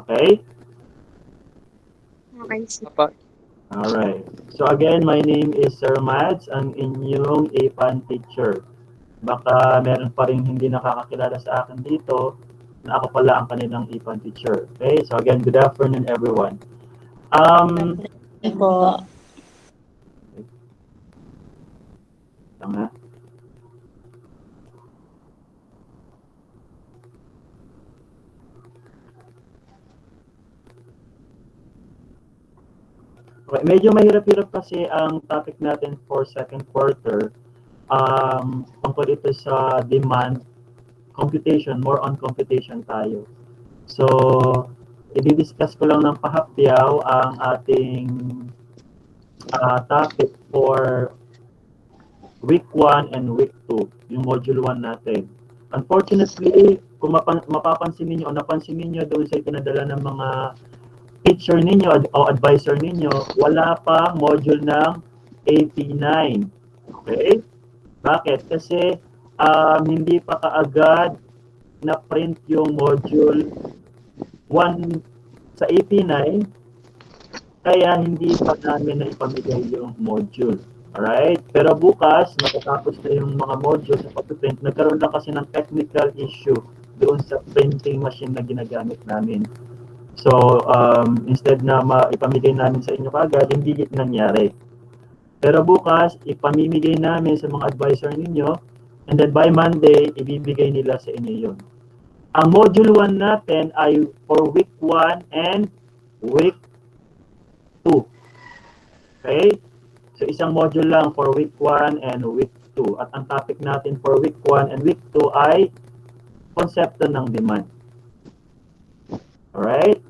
Okay? Okay, sir. Opo. Alright. So again, my name is Sir Mads, ang inyong APAN teacher. Baka meron pa rin hindi nakakakilala sa akin dito na ako pala ang kanilang APAN teacher. Okay? So again, good afternoon everyone. Po. Tama. Okay, medyo mahirap-hirap kasi ang topic natin for second quarter. Tungkol ito sa demand computation, more on computation tayo. So, i-discuss ko lang ng pahapyaw ang ating topic for week 1 and week 2, yung module 1 natin. Unfortunately, kung mapapansin ninyo o napansin ninyo doon sa itinadala ng mga teacher ninyo o advisor ninyo, wala pa module ng AP9. Okay? Bakit? Kasi hindi pa kaagad na print yung module 1 sa AP9, kaya hindi pa namin na ipamigay yung module. Alright? Pero bukas, matatapos na yung mga module sa pag-print. Nagkaroon lang kasi ng technical issue doon sa printing machine na ginagamit namin. So, instead na ipamigay namin sa inyo kagad, hindi nangyari. Pero bukas, ipamimigay namin sa mga advisor ninyo, and then by Monday, ibibigay nila sa inyo yun. Ang module 1 natin ay for week 1 and week 2. Okay? So, isang module lang for week 1 and week 2. At ang topic natin for week 1 and week 2 ay konsepto ng demand. Alright?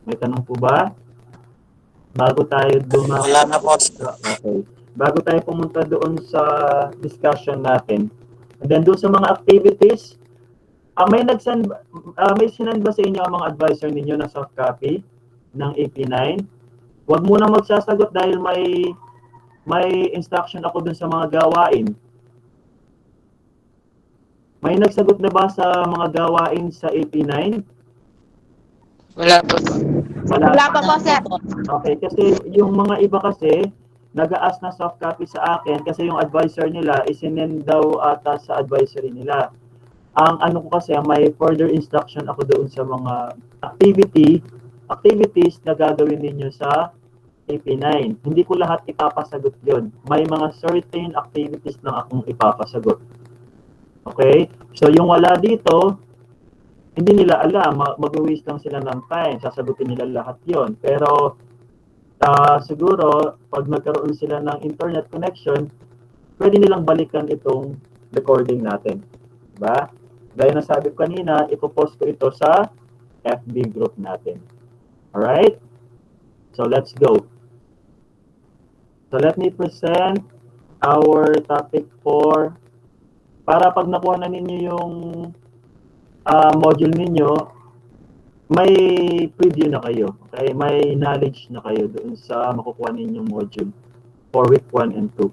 May tanong po ba? Bago tayo Wala na po. Okay. Bago tayo pumunta doon sa discussion natin. And then doon sa mga activities, may sinend ba sa inyo ang mga advisor ninyo na soft copy ng AP9? Huwag muna magsasagot dahil may instruction ako doon sa mga gawain. May nagsagot na ba sa mga gawain sa AP9? Wala po. Wala pa po, sir. Okay, kasi yung mga iba kasi, nag-a-ask na soft copy sa akin kasi yung advisor nila isinend daw ata sa advisory nila. Ang ano ko kasi, may further instruction ako doon sa mga activities na gagawin ninyo sa AP9. Hindi ko lahat ipapasagot yon. May mga certain activities lang akong ipapasagot. Okay? So yung wala dito, hindi nila alam, mag-waste lang sila ng time, sasagutin nila lahat yon. Pero siguro, pag nagkaroon sila ng internet connection, pwede nilang balikan itong recording natin. Diba? Gaya na sabi ko kanina, ipopost ko ito sa FB group natin. Alright? So let's go. So let me present our topic for, para pag nakuha na ninyo yung module ninyo, may preview na kayo. Okay? May knowledge na kayo doon sa makukuha ninyong module for week 1 and 2.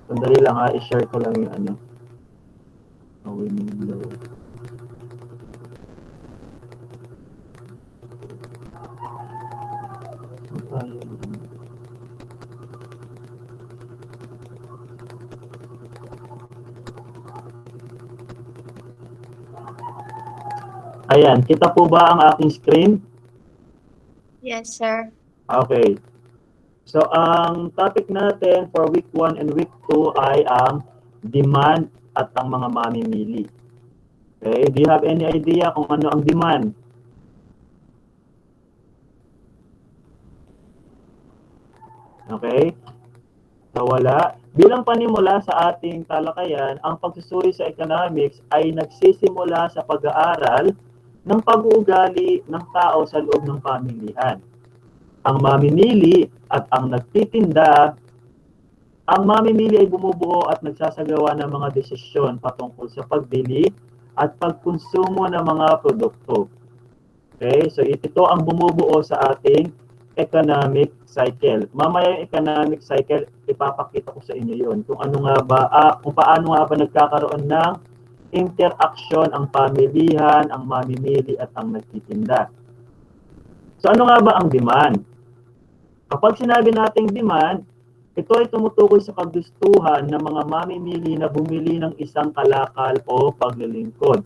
Sandali lang ha, i-share ko lang yung ano. Window. Ayan, kita po ba ang aking screen? Yes, sir. Okay. So, ang topic natin for week 1 and week 2 ay ang demand at ang mga mamimili. Okay, do you have any idea kung ano ang demand? Okay? So, wala. Bilang panimula sa ating talakayan, ang pagsusuri sa economics ay nagsisimula sa pag-aaral ng pag-uugali ng tao sa loob ng pamilihan. ang mamimili at ang nagtitinda. Ang mamimili ay bumubuo at nagsasagawa ng mga desisyon patungkol sa pagbili at pagkonsumo ng mga produkto. Okay, so ito ang bumubuo sa ating economic cycle. Mamaya yung economic cycle, ipapakita ko sa inyo yun. Kung ano nga ba, kung paano nga ba nagkakaroon ng interaction ang pamilihan, ang mamimili at ang nagtitinda. So ano nga ba ang demand? Kapag sinabi nating demand, ito ay tumutukoy sa kagustuhan ng mga mamimili na bumili ng isang kalakal o paglilingkod.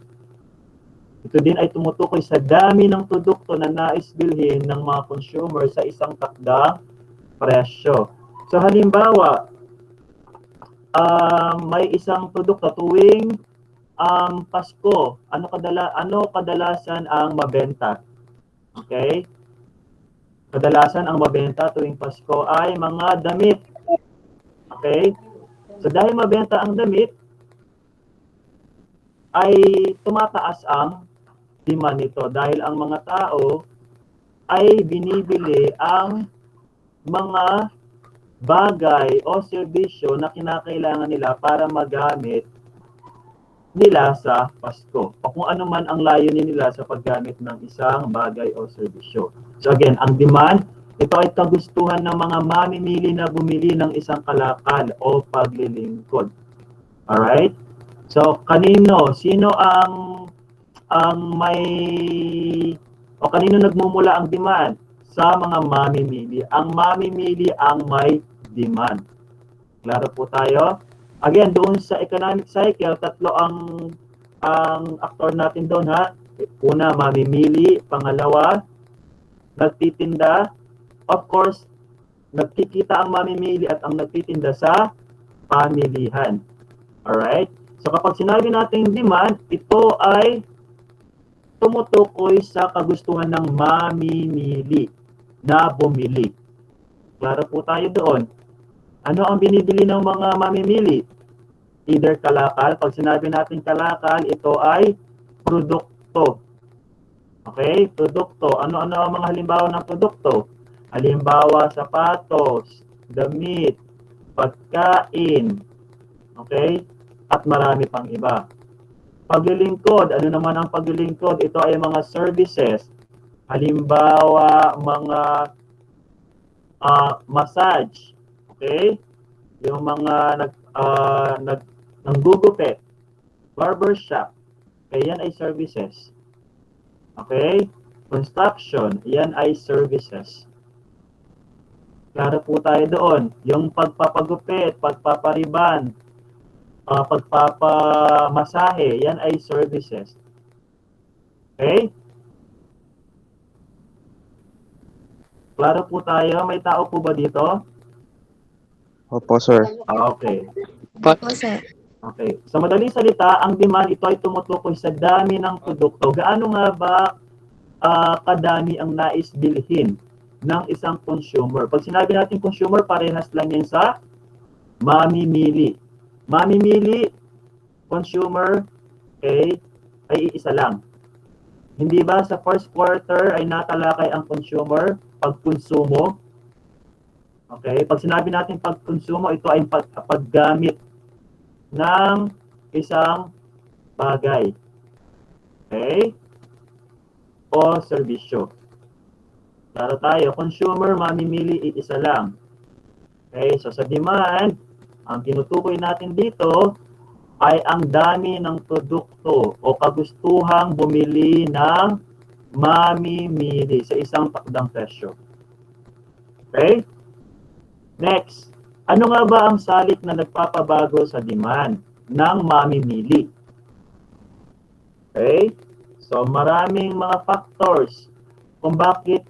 Ito din ay tumutukoy sa dami ng produkto na nais bilhin ng mga consumer sa isang takdang presyo. So halimbawa, may isang produkto tuwing Pasko, ano kadalasan ang mabenta? Okay? Kadalasan ang mabenta tuwing Pasko ay mga damit. Okay? So dahil mabenta ang damit, ay tumataas ang demand nito dahil ang mga tao ay binibili ang mga bagay o serbisyo na kinakailangan nila para magamit nila sa Pasko o kung ano man ang layunin nila sa paggamit ng isang bagay o serbisyo. So again, ang demand, ito ay kagustuhan ng mga mamimili na bumili ng isang kalakal o paglilingkod. Alright? So sino kanino nagmumula ang demand? Sa mga mamimili. Ang mamimili ang may demand. Klaro po tayo? Again, doon sa economic cycle, tatlo ang aktor natin doon ha. Una, mamimili. Pangalawa, nagtitinda. Of course, nagkikita ang mamimili at ang nagtitinda sa pamilihan. Alright? So kapag sinabi natin demand, ito ay tumutukoy sa kagustuhan ng mamimili na bumili. Klaro po tayo doon. Ano ang binibili ng mga mamimili? Either kalakal. Pag sinabi natin kalakal, ito ay produkto. Okay? Produkto. Ano-ano ang mga halimbawa ng produkto? Halimbawa, sapatos, damit, pagkain. Okay? At marami pang iba. Paglilingkod. Ano naman ang paglilingkod? Ito ay mga services. Halimbawa, mga massage. Okay? Yung mga nanggugupit, barbershop, okay, yan ay services. Okay? Construction, yan ay services. Klaro po tayo doon. Yung pagpapagupit, pagpapariban, pagpapamasahe, yan ay services. Okay? Klaro po tayo. May tao po ba dito? Opo, sir. Okay. Opo, sir. Okay. Sa madaling salita, ang demand ito ay tumutukoy sa dami ng produkto. Gaano nga ba kadami ang nais bilhin ng isang consumer? Pag sinabi natin consumer, parehas lang yan sa mamimili. Mamimili, consumer, okay, ay isa lang. Hindi ba sa first quarter ay natalakay ang consumer, pagkonsumo? Okay, pag sinabi natin pagkonsumo, ito ay paggamit ng isang bagay. Okay? O serbisyo. Klaro tayo, consumer, mamimili, isa lang. Okay, so sa demand, ang tinutukoy natin dito ay ang dami ng produkto o kagustuhang bumili ng mamimili sa isang takdang presyo. Okay? Next, ano nga ba ang salik na nagpapabago sa demand ng mamimili? Okay? So, maraming mga factors kung bakit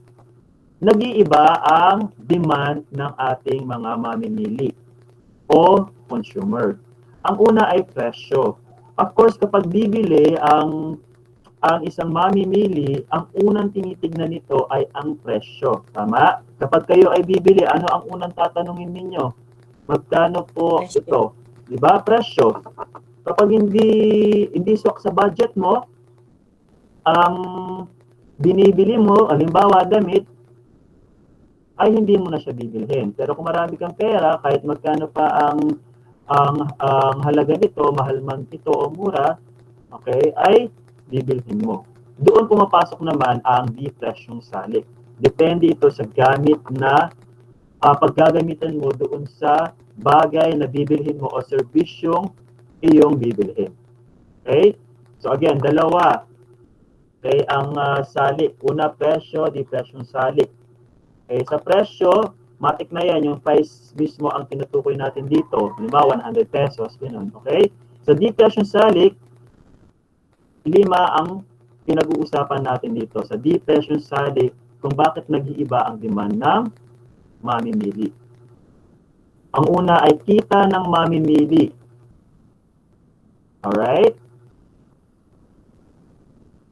nag-iiba ang demand ng ating mga mamimili o consumer. Ang una ay presyo. Of course, kapag bibili ang isang mamimili, ang unang tinitignan nito ay ang presyo. Tama? Kapag kayo ay bibili, ano ang unang tatanungin ninyo? Magkano po ito? Diba? Presyo. Kapag hindi swak sa budget mo, ang binibili mo, halimbawa damit, ay hindi mo na siya bibilhin. Pero kung marami kang pera, kahit magkano pa ang halaga nito, mahal man ito o mura, okay, ay bibilhin mo. Doon pumapasok naman ang depresyong salik. Depende ito sa gamit na paggagamitan mo doon sa bagay na bibilhin mo o serbisyong iyong bibilhin. Okay? So again, dalawa. Okay, ang salik. Una, presyo, depresyong salik. Okay, sa presyo, matik na yan, yung price mismo ang tinutukoy natin dito. Halimbawa, 100 pesos, ganun. Okay? Sa depresyong salik, 5 ang pinag-uusapan natin dito. Sa depresyong salik, kung bakit nag-iiba ang demand ng mamimili. Ang una ay kita ng mamimili. Alright?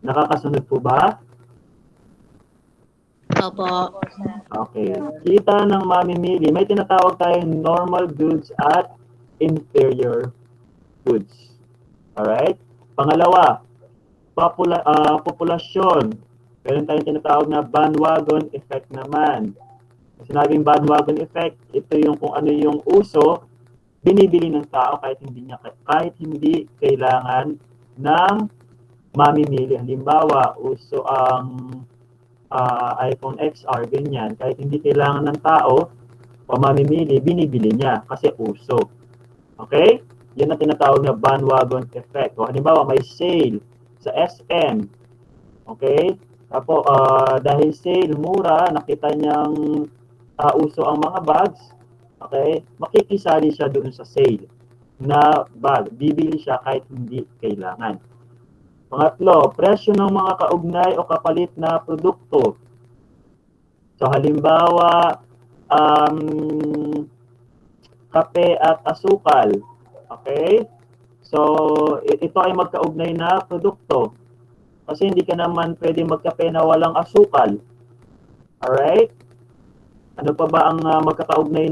Nakakasunod po ba? Opo. Okay. Kita ng mamimili. May tinatawag tayong normal goods at inferior goods. Alright? Pangalawa, populasyon. Meron tayong tinatawag na bandwagon effect naman. Sinabing bandwagon effect, ito yung kung ano yung uso, binibili ng tao kahit hindi kailangan ng mamimili. Halimbawa, uso ang iPhone XR, ganyan. Kahit hindi kailangan ng tao, mamimili, binibili niya kasi uso. Okay? Yan ang tinatawag na bandwagon effect. O, halimbawa, may sale sa SM. Okay? Tapos, dahil sale, mura, nakita niyang uso ang mga bags, okay? Makikisali siya doon sa sale na bag. Bibili siya kahit hindi kailangan. Pangatlo, presyo ng mga kaugnay o kapalit na produkto. So, halimbawa, kape at asukal. Okay? So, ito ay magkaugnay na produkto. Kasi hindi ka naman pwede magkape na walang asukal. Alright? Ano pa ba ang magkakaugnay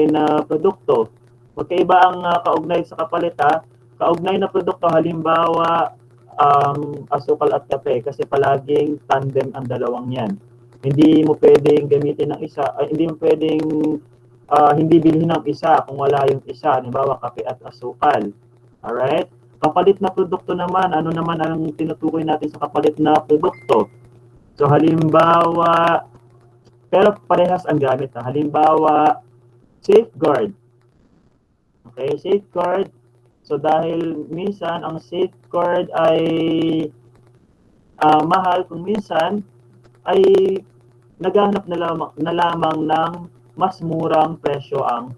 na produkto? Magkaiba ang kaugnay sa kapalit, ha? Kaugnay na produkto, halimbawa, asukal at kape, kasi palaging tandem ang dalawang yan. Hindi mo pwedeng gamitin ng isa, hindi mo pwedeng hindi bilhin ng isa kung wala yung isa. Halimbawa, kape at asukal. Alright? Kapalit na produkto naman, ano naman ang tinutukoy natin sa kapalit na produkto? So, halimbawa, pero parehas ang gamit. Ha? Halimbawa, safeguard. Okay, safeguard. So, dahil minsan, ang safeguard ay mahal, kung minsan, ay naghanap na lamang ng mas murang presyo ang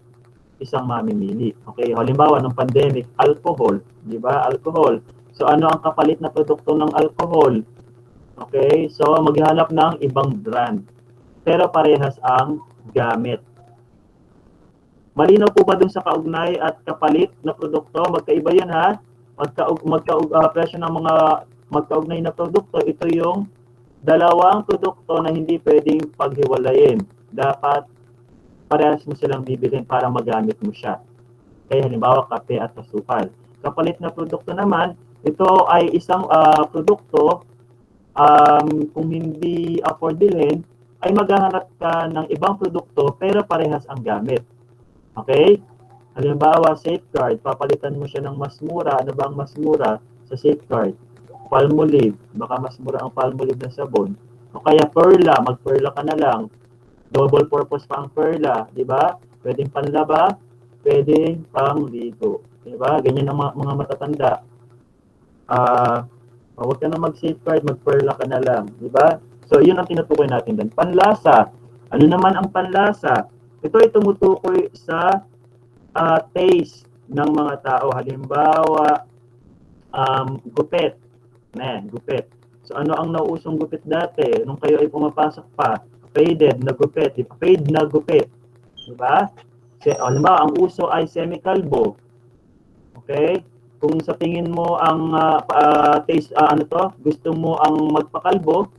isang mamimili. Okay, halimbawa, ng pandemic, alcohol. Di ba? Alcohol. So, ano ang kapalit na produkto ng alcohol? Okay, so, maghanap ng ibang brand. Pero parehas ang gamit. Malinaw po ba dun sa kaugnay at kapalit na produkto? Magkaiba yan, ha? Presyo ng mga magkaugnay na produkto, ito yung dalawang produkto na hindi pwedeng paghiwalayin. Dapat parehas mo silang bibilhin para magamit mo siya. Kaya halimbawa, kape at asukal. Kapalit na produkto naman, ito ay isang produkto, kung hindi afford bilhin, ay maghahanap ka ng ibang produkto pero parehas ang gamit. Okay? Halimbawa, safeguard, papalitan mo siya ng mas mura. Ano ba ang mas mura sa safeguard? Palmolive, baka mas mura ang Palmolive na sabon. O kaya Perla, mag-Perla ka na lang. Double purpose pa ang Perla, di ba? Pwedeng panlaba, pwedeng pangligo. Di ba? Ganyan ang mga matatanda. Huwag ka na mag-safeguard, mag-Perla ka na lang. Di ba? So, yun ang tinutukoy natin din. Panlasa. Ano naman ang panlasa? Ito ay tumutukoy sa taste ng mga tao. Halimbawa, gupit. Gupit. So, ano ang nauusong gupit dati? Nung kayo ay pumapasok pa, faded na gupit. Fade na gupit. Diba? Halimbawa, ang uso ay semi-kalbo. Okay? Kung sa tingin mo ang taste, gusto mo ang magpakalbo,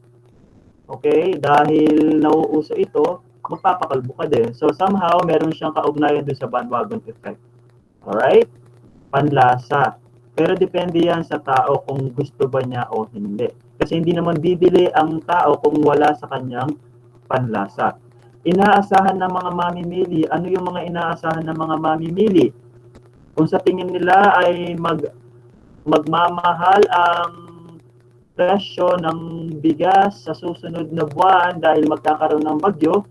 okay, dahil nauuso ito, magpapakalbo ka din. So, somehow, meron siyang kaugnayan doon sa bandwagon effect. Alright? Panlasa. Pero depende yan sa tao kung gusto ba niya o hindi. Kasi hindi naman bibili ang tao kung wala sa kanyang panlasa. Inaasahan ng mga mamimili, ano yung mga inaasahan ng mga mamimili? Kung sa tingin nila ay magmamahal ang presyo ng bigas sa susunod na buwan dahil magkakaroon ng bagyo,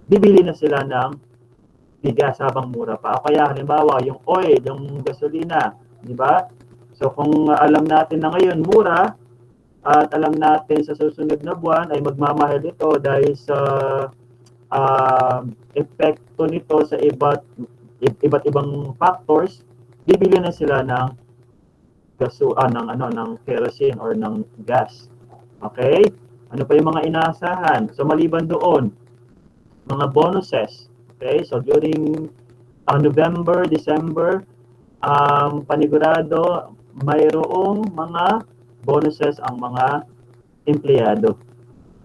bibili na sila ng bigas habang mura pa. O kaya halimbawa, yung oil, yung gasolina, di ba? So kung alam natin na ngayon mura, at alam natin sa susunod na buwan ay magmamahal ito dahil sa epekto nito sa iba't ibang factors, bibili na sila ng ng kerosene or ng gas. Okay? Ano pa yung mga inaasahan? So maliban doon, mga bonuses. Okay? So during November, December, panigurado mayroong mga bonuses ang mga empleyado.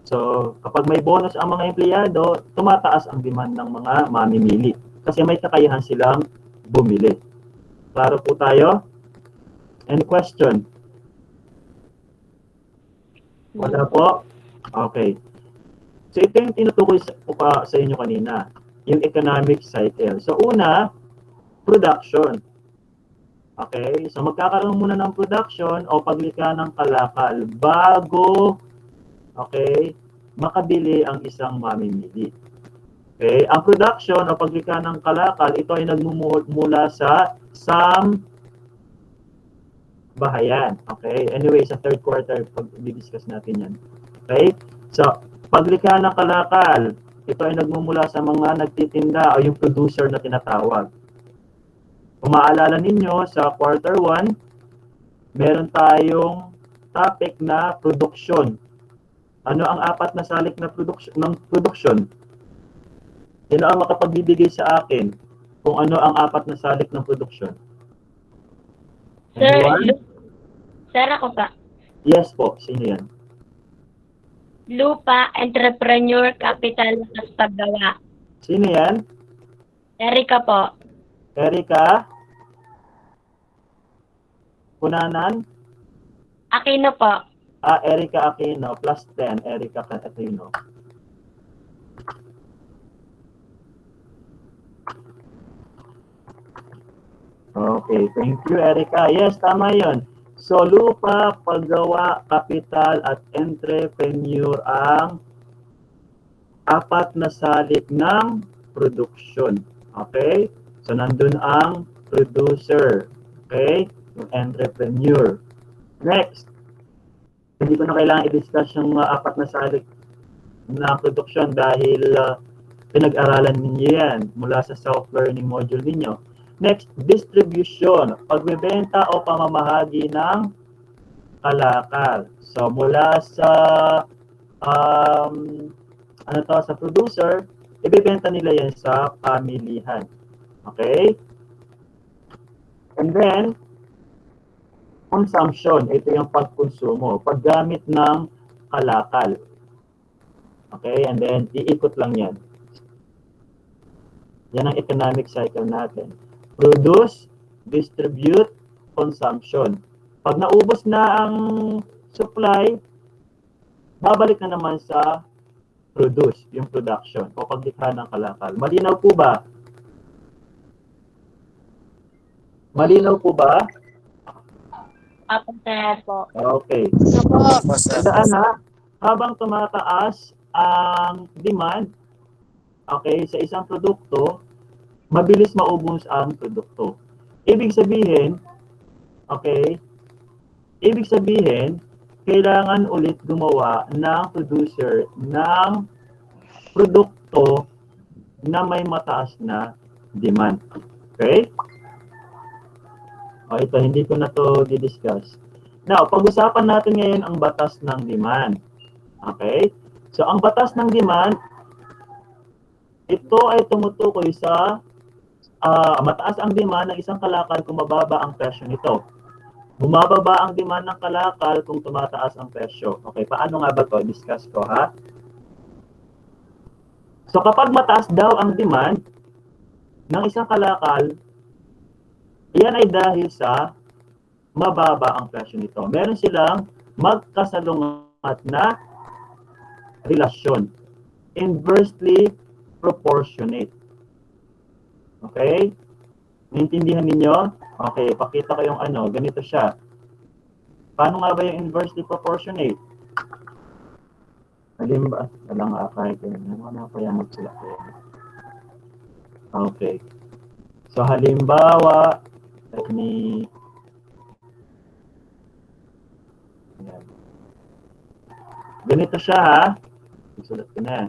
So, kapag may bonus ang mga empleyado, tumataas ang demand ng mga mamimili kasi may kakayahan silang bumili. Klaro po tayo? Any question? Wala po? Okay. So, ito yung tinutukoy sa inyo kanina, yung economic cycle. So, una, production. Okay, so magkakaroon muna ng production o paglikha ng kalakal bago, okay, makabili ang isang mamimili. Okay, ang production o paglikha ng kalakal, ito ay nagmumuhot mula sa bahayan. Okay, anyway, sa third quarter, pag-discuss natin yan. Okay, so paglikha ng kalakal, ito ay nagmumula sa mga nagtitinda o yung producer na tinatawag. Kung maalala ninyo, sa quarter 1, meron tayong topic na production. Ano ang apat na salik na production? Sino ang makapagbibigay sa akin kung ano ang apat na salik ng production? Sir, ako pa. Yes po, sino yan? Lupa, entrepreneur, capital, at paggawa. Sino yan? Erika po. Erika? Kunanan? Aquino po. Erika Aquino, plus 10, Erika Aquino. Okay, thank you, Erika. Yes, tama yun. So, lupa, paggawa, kapital, at entrepreneur ang apat na salik ng production. Okay? So, nandun ang producer. Okay? Yung entrepreneur. Next. Hindi ko na kailangan i-discuss yung apat na salik na production dahil pinag-aralan ninyo yan mula sa self-learning module ninyo. Next, distribution. Pagbebenta o pamamahagi ng kalakal. So, mula sa sa producer, ibebenta nila yan sa pamilihan. Okay? And then, consumption. Ito yung pagkonsumo. Paggamit ng kalakal. Okay? And then, iikot lang yan. Yan ang economic cycle natin. Produce, distribute, consumption. Pag naubos na ang supply, babalik na naman sa produce, yung production, o paglikha ng kalakal. Malinaw po ba? Malinaw po ba? Apo, sir po. Okay. Tandaan ha, habang tumataas ang demand, okay, sa isang produkto, mabilis maubos ang produkto. Ibig sabihin, okay, kailangan ulit gumawa ng producer ng produkto na may mataas na demand. Okay? O ito, hindi ko na to di-discuss. Now, pag-usapan natin ngayon ang batas ng demand. Okay? So, ang batas ng demand, ito ay tumutukoy sa mataas ang demand ng isang kalakal kung mababa ang presyo nito. Bumababa ang demand ng kalakal kung tumataas ang presyo. Okay, paano nga ba to? Discuss ko, ha? So, kapag mataas daw ang demand ng isang kalakal, iyan ay dahil sa mababa ang presyo nito. Meron silang magkasalungat na relasyon. Inversely proportionate. Okay? Naintindihan ninyo? Okay, pakita ko yung ano, ganito siya. Paano nga ba yung inversely proportionate? Halimbawa, walang kahit wala pa yan magsulat ko. Okay. So, halimbawa, let me... Ayan. Ganito siya ha. Isulat ko na.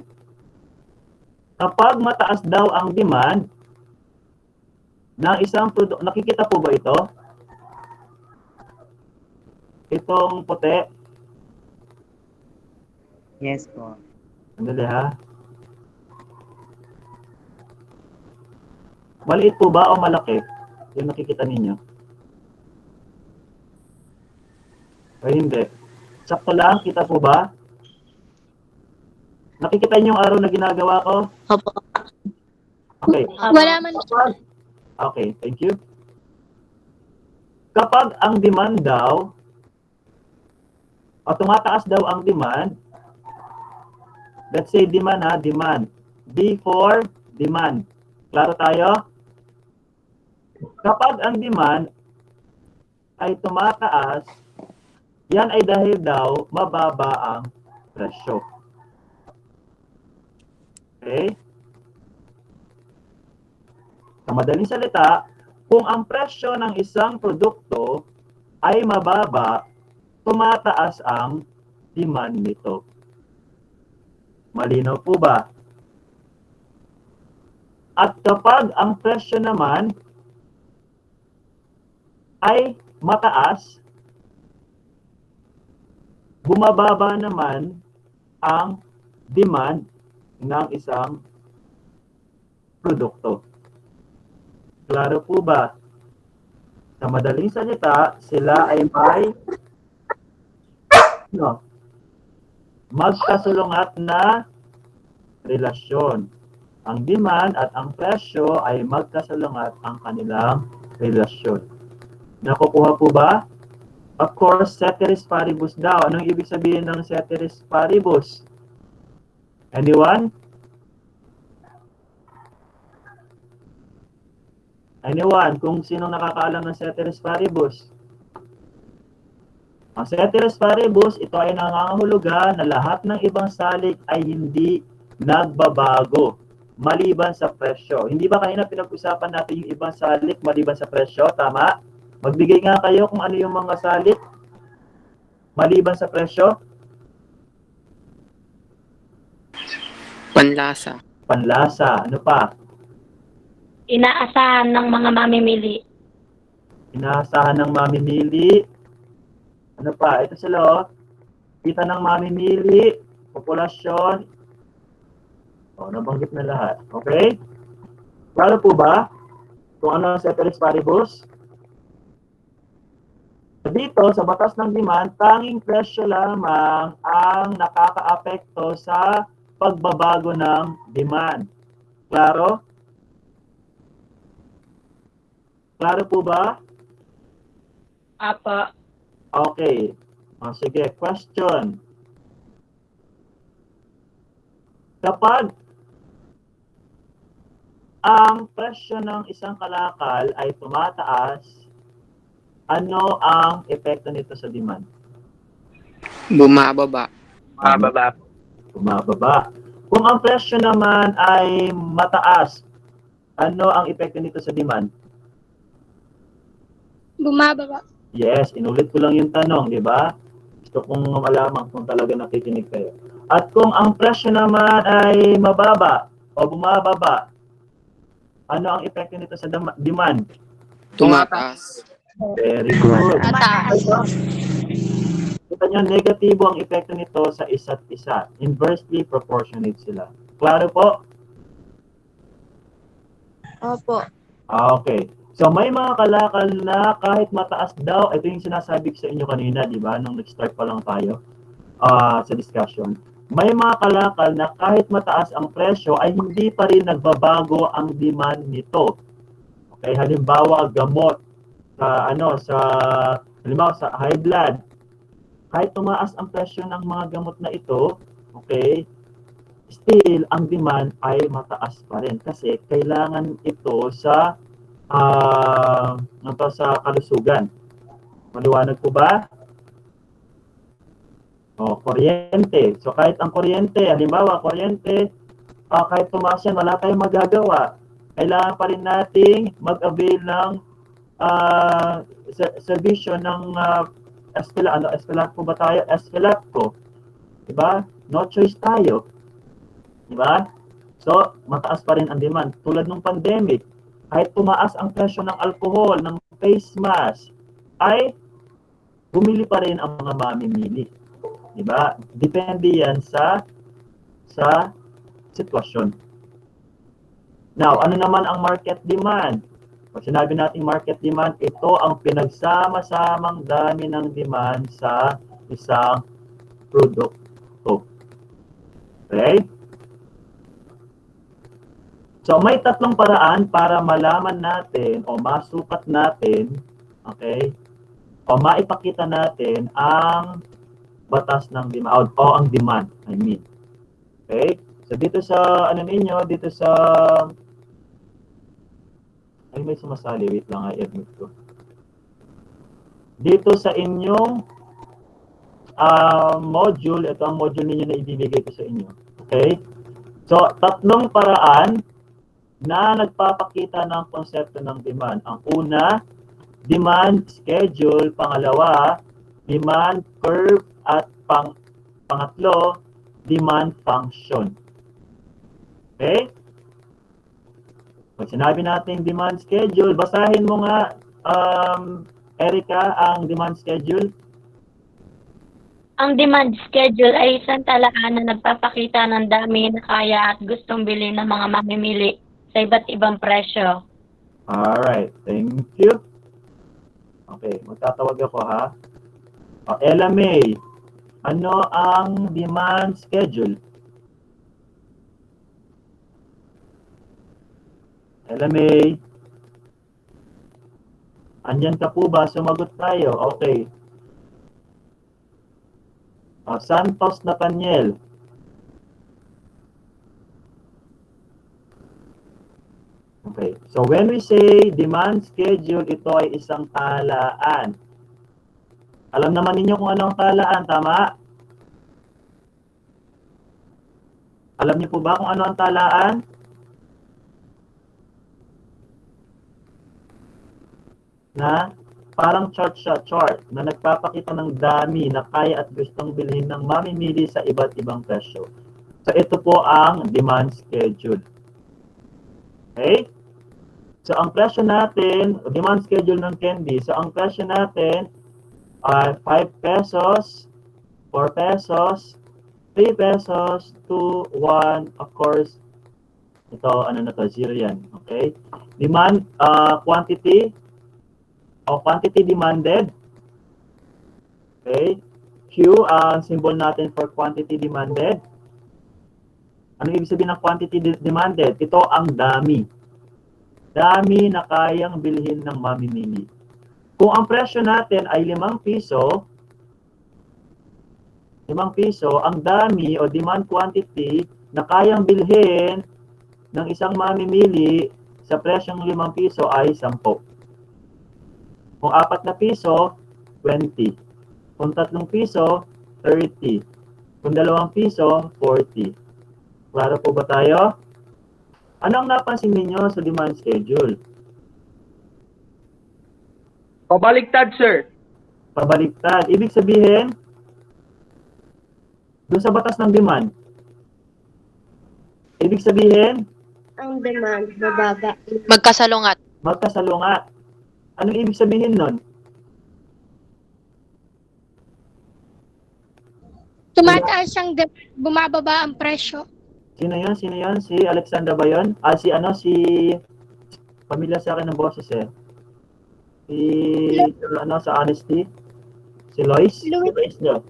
Kapag mataas daw ang demand ng isang produkto, nakikita po ba ito? Itong puti? Yes po. Sandali ha. Maliit po ba o malaki? Yung nakikita ninyo? O hindi? Sakto lang, kita po ba? Nakikita niyo yung araw na ginagawa ko? Opo. Okay. Wala man. Okay, thank you. Kapag ang demand daw, o tumataas daw ang demand, let's say demand ha, demand. D for demand. Klaro tayo? Kapag ang demand ay tumataas, yan ay dahil daw mababa ang presyo. Okay? Sa madaling salita, kung ang presyo ng isang produkto ay mababa, tumataas ang demand nito. Malinaw po ba? At kapag ang presyo naman ay mataas, bumababa naman ang demand ng isang produkto. Klaro po ba? Sa madaling salita, sila ay may magkasulungat na relasyon. Ang demand at ang presyo ay magkasalungat ang kanilang relasyon. Nakukuha po ba? Of course, ceteris paribus daw. Anong ibig sabihin ng ceteris paribus? Anyone? Anyone? Kung sinong nakakaalam ng ceteris paribus? Ang ceteris paribus, ito ay nangangahulugan na lahat ng ibang salik ay hindi nagbabago maliban sa presyo. Hindi ba kanina pinag-usapan natin yung ibang salik maliban sa presyo? Tama? Magbigay nga kayo kung ano yung mga salik maliban sa presyo. Panlasa. Panlasa. Ano pa? Inaasahan ng mga mamimili. Inaasahan ng mamimili. Ano pa? Ito sila oh. Kita ng mamimili. Populasyon. O, nabanggit na lahat. Okay? Klaro po ba? Kung ano ang ceteris paribus? Dito, sa batas ng demand, tanging presyo lamang ang nakakaapekto sa pagbabago ng demand. Klaro? Klaro po ba? Apo. Okay. O, sige, question. Kapag ang presyo ng isang kalakal ay tumataas, ano ang epekto nito sa demand? Bumababa. Bumababa. Kung ang presyo naman ay mataas, ano ang epekto nito sa demand? Bumababa. Yes, inulit ko lang yung tanong, di ba? Gusto kong malaman kung talaga nakikinig kayo. At kung ang presyo naman ay mababa o bumababa, ano ang epekto nito sa demand? Tumataas. Very good. Mataas. Kita nyo, negatibo ang epekto nito sa isa't isa. Inversely proportionate sila. Klaro po? Opo. Okay. So may mga kalakal na kahit mataas daw, ito yung sinasabi ko sa inyo kanina, di ba? Nung nag-start pa lang tayo sa discussion. May mga kalakal na kahit mataas ang presyo ay hindi pa rin nagbabago ang demand nito. Okay, halimbawa gamot halimbawa sa high blood. Kahit tumaas ang presyo ng mga gamot na ito, okay, still, ang demand ay mataas pa rin kasi kailangan ito sa sa kalusugan. Maliwanag po ba? Kuryente. So kahit ang kuryente, halimbawa kuryente, kahit tumaas yan, wala tayong magagawa. Kailangan pa rin nating mag-avail ng servisyo ng Espelat po ba tayo? Espelat po. Diba? No choice tayo. Diba? So, mataas pa rin ang demand. Tulad ng pandemic, kahit tumaas ang presyo ng alcohol, ng face mask, ay bumili pa rin ang mga mamimili. Diba? Depende yan sa sitwasyon. Now, ano naman ang market demand? Pag sinabi natin market demand, ito ang pinagsama-samang dami ng demand sa isang produkto. Okay? So, may tatlong paraan para malaman natin o masukat natin, okay, o maipakita natin ang batas ng demand o ang demand, I mean. Okay? So, dito sa, dito sa, ay may sumasali, wait lang, i-admit ko. Dito sa inyong module, ito ang module ninyo na ibibigay ko sa inyo. Okay? So, tatlong paraan na nagpapakita ng konsepto ng demand. Ang una, demand schedule. Pangalawa, demand curve. At pangatlo, demand function. Okay? Pag sinabi natin demand schedule, basahin mo nga, Erica, ang demand schedule. Ang demand schedule ay isang talaan na nagpapakita ng dami na kaya at gustong bilhin ng mga mamimili sa iba't ibang presyo. Alright, thank you. Okay, magtatawag ako ha. Ella May, ano ang demand schedule? Ella May, andyan ka po ba? Sumagot tayo. Okay. Santos Nathaniel. Okay. So when we say demand schedule, ito ay isang talaan. Alam naman ninyo kung ano ang talaan, tama? Alam niyo po ba kung ano ang talaan? Na parang chart na nagpapakita ng dami na kaya at gustong bilhin ng mamimili sa iba't ibang presyo. So ito po ang demand schedule. Okay? So ang presyo natin, demand schedule ng candy, so ang presyo natin ay 5 pesos, 4 pesos, 3 pesos, 2, 1, of course, ito, ano na to, 0 yan. Okay? Demand, quantity, o quantity demanded. Okay? Q, ang symbol natin for quantity demanded. Ano ibig sabihin ng quantity demanded? Ito ang dami. Dami na kayang bilhin ng mamimili. Kung ang presyo natin ay 5 piso, 5 piso, ang dami o demand quantity na kayang bilhin ng isang mamimili sa presyong 5 piso ay 10. Kung 4 na piso, 20. Kung 3 piso, 30. Kung 2 piso, 40. Klaro po ba tayo? Anong napansin ninyo sa demand schedule? Pabaliktad, sir. Pabaliktad. Ibig sabihin, doon sa batas ng demand, ibig sabihin, Ang demand, bababa. Magkasalungat. magkasalungat. Anong ibig sabihin nun? Tumataas ang bumababa ang presyo. Sino yun? Sino yun? Si Alexandra ba yun? Si pamilya sa akin ng boses eh. Si, sa honesty? Si Lois? Si Lois niyo.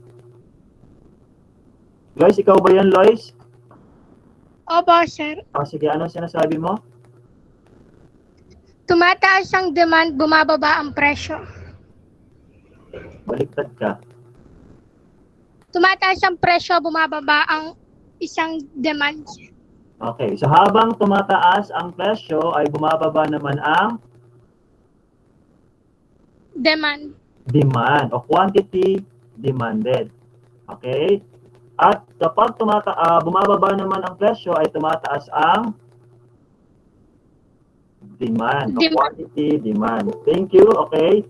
Lois, ikaw ba yun, Lois? Opo, sir. Sige, ano sinasabi mo? Tumataas ang demand, bumababa ang presyo. Baliktad ka. tumataas ang presyo, bumababa ang isang demand. Okay, so habang tumataas ang presyo ay bumababa naman ang Demand. demand o quantity demanded. Okay? At kapag bumababa naman ang presyo ay tumataas ang demand o Demand. quantity demand. Thank you. Okay?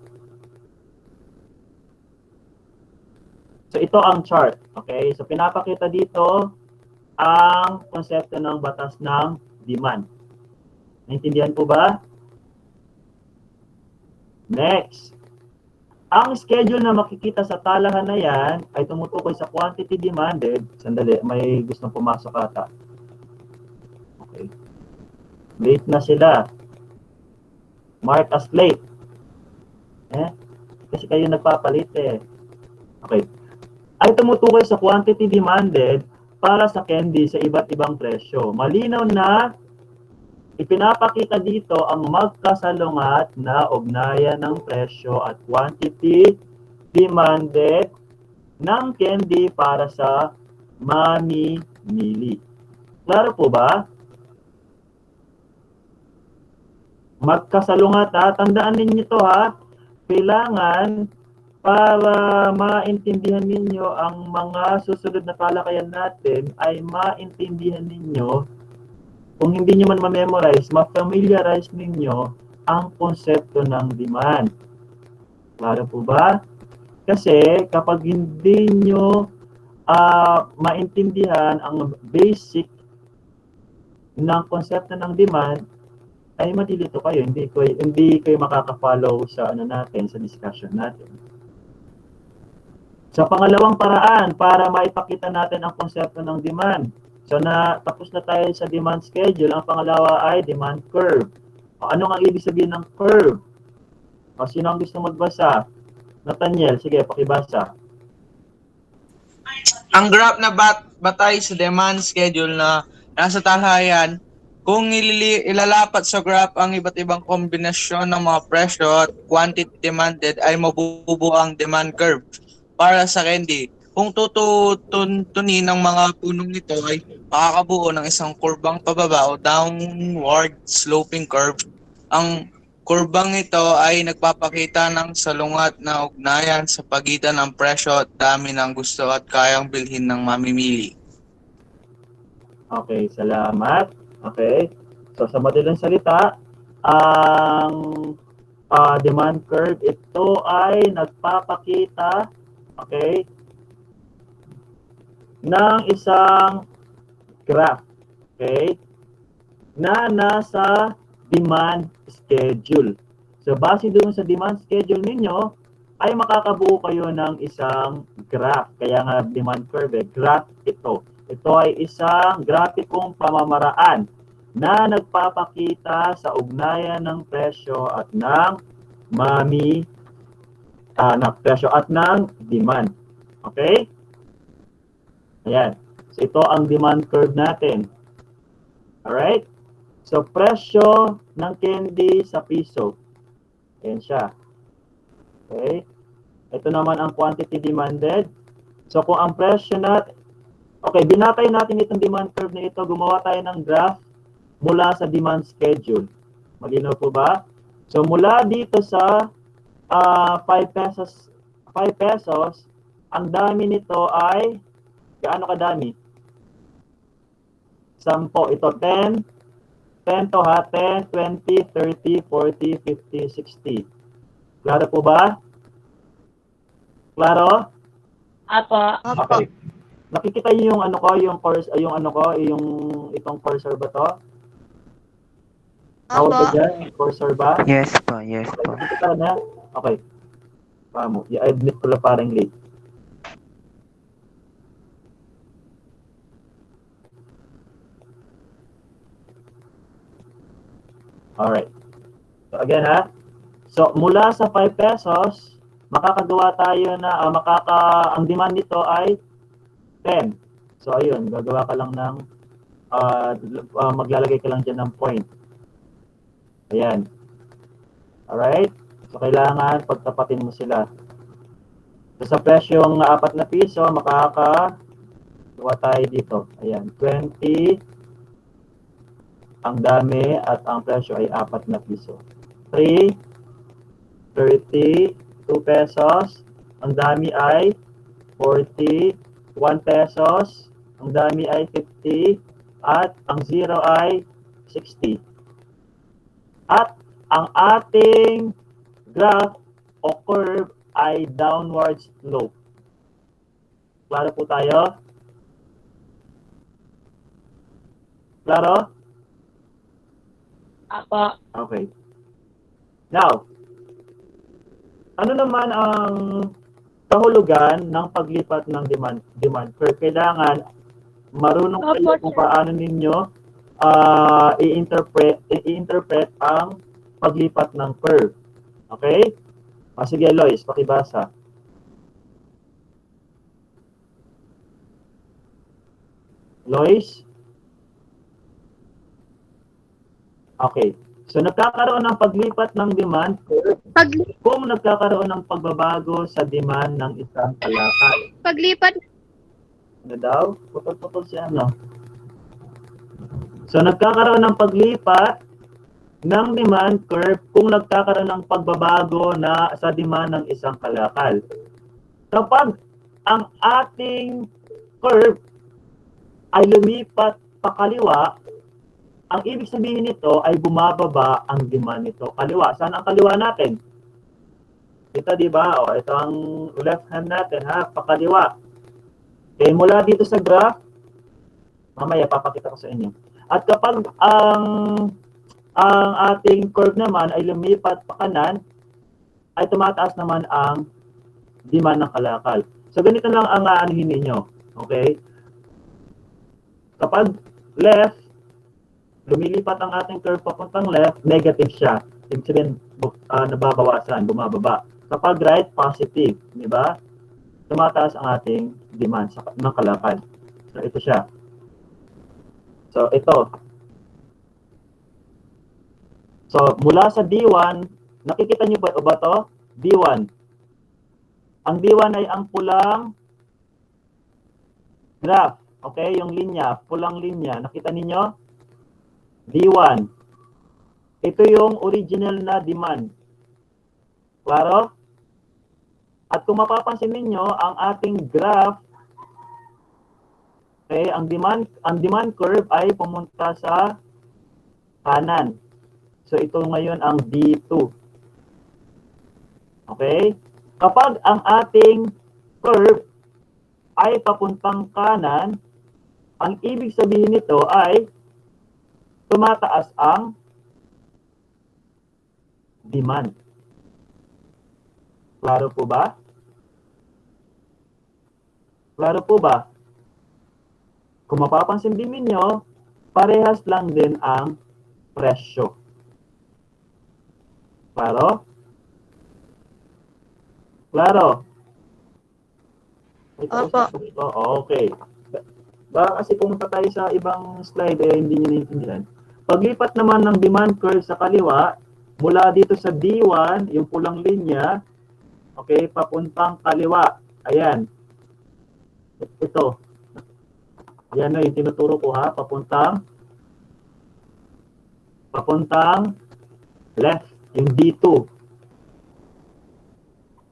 So ito ang chart. Okay? So pinapakita dito ang konsepto ng batas ng demand. Naintindihan po ba? Next. Ang schedule na makikita sa talahan na yan ay tumutukoy sa quantity demanded. Sandali, may gustong pumasok ata. Okay. Late na sila. Mark as late. Kasi kayo nagpapalit eh. Okay. Ay tumutukoy sa quantity demanded para sa candy sa iba't ibang presyo. Malinaw na ipinapakita dito ang magkasalungat na ugnayan ng presyo at quantity demanded ng candy para sa mamimili. Klaro po ba? Magkasalungat ha. Tandaan ninyo ito ha. Kailangan para maintindihan ninyo ang mga susunod na talakayan natin ay maintindihan ninyo. Kung hindi nyo man ma-memorize, ma-familiarize ninyo ang konsepto ng demand. Klaro po ba? Kasi kapag hindi nyo maintindihan ang basic ng konsepto ng demand, ay matilito kayo. Hindi kayo makaka-follow sa natin, sa discussion natin. Sa pangalawang paraan, para maipakita natin ang konsepto ng demand. So tapos na tayo sa demand schedule. Ang pangalawa ay demand curve. O, ano ang ibig sabihin ng curve? O, sino ang gusto magbasa? Nathaniel, sige, pakibasa. Ang graph na batay sa demand schedule na nasa talayan, kung ilalapat sa graph ang iba't ibang kombinasyon ng mga presyo at quantity demanded ay mabubuo ang demand curve para sa candy. Kung tututunin ng mga punong nito ay makakabuo ng isang kurbang pababa o downward sloping curve. Ang kurbang ito ay nagpapakita ng salungat na ugnayan sa pagitan ng presyo at dami ng gusto at kayang bilhin ng mamimili. Okay, salamat. Okay. So sa madaling salita, ang demand curve, ito ay nagpapakita, okay, ng isang graph, okay, na nasa demand schedule. So base doon sa demand schedule ninyo, ay makakabuo kayo ng isang graph. Kaya nga demand curve, graph ito. Ito ay isang grafikong pamamaraan na nagpapakita sa ugnayan ng presyo at ng presyo at ng demand. Okay? Ayan. So ito ang demand curve natin. Alright? So presyo ng candy sa piso. Ayan siya. Okay? Ito naman ang quantity demanded. So kung ang presyo natin, okay, binatay natin itong demand curve na ito, gumawa tayo ng graph mula sa demand schedule. Malinaw po ba? So mula dito sa 5 pesos, ang dami nito ay gaano kadami? 10. Ito 10 to ha, 10, 20, 30, 40, 50, 60. Klaro po ba? Klaro? Apo. Okay. Nakikita niyo yung ano ko, yung course, yung itong cursor ba to? Tawag ba dyan? Cursor ba? Yes po, yes Okay, po. nakikita na? Okay. Pamo, i-admit ko lang parang late. Alright. So again ha. So mula sa 5 pesos, makakagawa tayo na, ang demand nito ay 10. So ayun, gagawa ka lang ng, maglalagay ka lang dyan ng point. Ayan. Alright? So kailangan pagtapatin mo sila. So, sa presyong 4 na piso, makakakuha tayo dito. Ayan, 20. Ang dami at ang presyo ay 4 na piso. 3, 30, 2 pesos. Ang dami ay 40, 1 pesos. Ang dami ay 50. At ang 0 ay 60. At ang ating graph o curve ay downward slope. Klaro po tayo? Klaro? Apo. Okay. Now, ano naman ang kahulugan ng paglipat ng demand curve? Kailangan marunong kayo Opo, kung sir. paano ninyo i-interpret ang paglipat ng curve. Okay? Sige, Lois, pakibasa. Lois? Okay. So, nagkakaroon ng paglipat ng demand curve kung nagkakaroon ng pagbabago sa demand ng isang kalakal. Paglipat, Ano daw? Putol-putol siya, no? So, nagkakaroon ng paglipat ng demand curve kung nagkakaroon ng pagbabago na sa demand ng isang kalakal. Kapag ang ating curve ay lumipat pakaliwa, ang ibig sabihin nito ay bumababa ang demand nito kaliwa. Saan ang kaliwa natin? Ito, di ba? O, ito ang left hand natin, ha? Pakaliwa. Okay, mula dito sa graph, mamaya papakita ko sa inyo. At kapag ang ating curve naman ay lumipat pa kanan, ay tumataas naman ang demand ng kalakal. So, ganito lang ang aanuhin ninyo. Okay? Kapag left, lumilipat ang ating curve papuntang left, negative siya. Ibig sabihin, nababawasan, bumababa. Kapag right, positive. Di ba? Tumataas ang ating demand ng kalakal. So, ito siya. So, ito. So, mula sa D1, nakikita niyo ba ito? D1. Ang D1 ay ang pulang graph. Okay? Yung linya, pulang linya. Nakita ninyo? D1. Ito yung original na demand. Klaro? At kung mapapansin ninyo, ang ating graph, okay, ang demand curve ay pumunta sa kanan. So, ito ngayon ang D2. Okay? Kapag ang ating curve ay papuntang kanan, ang ibig sabihin nito ay tumataas ang demand. Klaro po ba? Klaro po ba? Kung mapapansin din ninyo, parehas lang din ang presyo. Klaro? Klaro? Opo. Okay. Baka kasi pumunta tayo sa ibang slide, hindi nyo naiintindihan. Paglipat naman ng demand curve sa kaliwa, mula dito sa D1, yung pulang linya, okay, papuntang kaliwa. Ayan. Ito. Ayan na yung tinuturo ko, ha. Papuntang left, yung D2.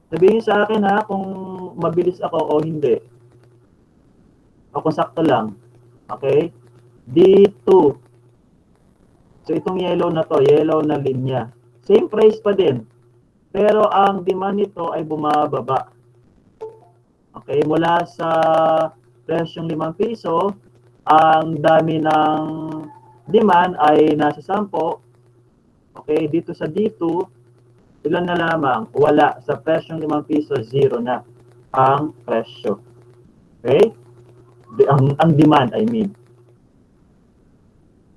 Sabihin sa akin, ha, kung mabilis ako o hindi. O kung sakto lang. Okay? D2. So, itong yellow na to, yellow na linya. Same price pa din. Pero ang demand nito ay bumababa. Okay? Mula sa presyong 5 piso, ang dami ng demand ay nasa 10. Okay? Dito sa D2, ilan na lamang? Wala. Sa presyong 5 piso, 0 na ang presyo. Okay? Ang demand, I mean.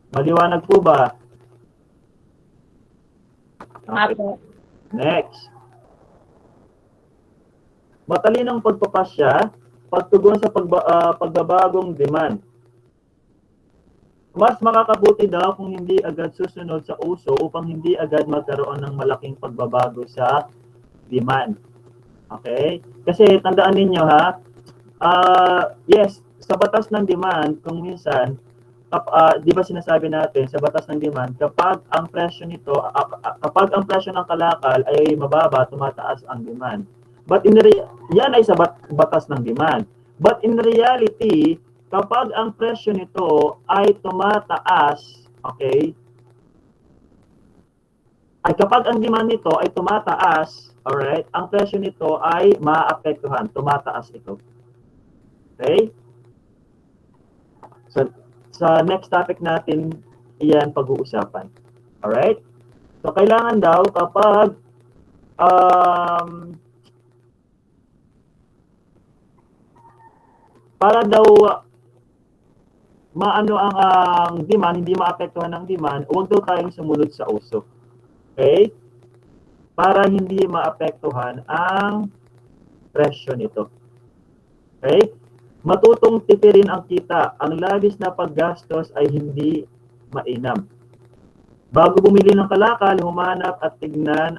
Maliwanag po ba? Okay. Apo. Next. Matalinong pagpapasya, pagtugon sa pagbabagong demand. Mas makakabuti daw kung hindi agad susunod sa uso upang hindi agad magkaroon ng malaking pagbabago sa demand. Okay? Kasi tandaan ninyo ha, yes, sa batas ng demand, kung minsan, di ba sinasabi natin sa batas ng demand, kapag ang presyo nito, kapag ang presyo ng kalakal ay mababa, tumataas ang demand. But yan ay sa batas ng demand. But in reality, kapag ang presyo nito ay tumataas, okay, ay kapag ang demand nito ay tumataas, alright, ang presyo nito ay maapektuhan, tumataas ito. Okay? So, sa next topic natin, iyan pag-uusapan. Alright? So, kailangan daw kapag para daw maano ang demand, hindi maapektuhan ng demand, huwag daw tayong sumunod sa uso. Okay? Para hindi maapektuhan ang presyo nito. Okay? Matutong tipirin ang kita. Ang labis na paggastos ay hindi mainam. Bago bumili ng kalakal, humanap at tignan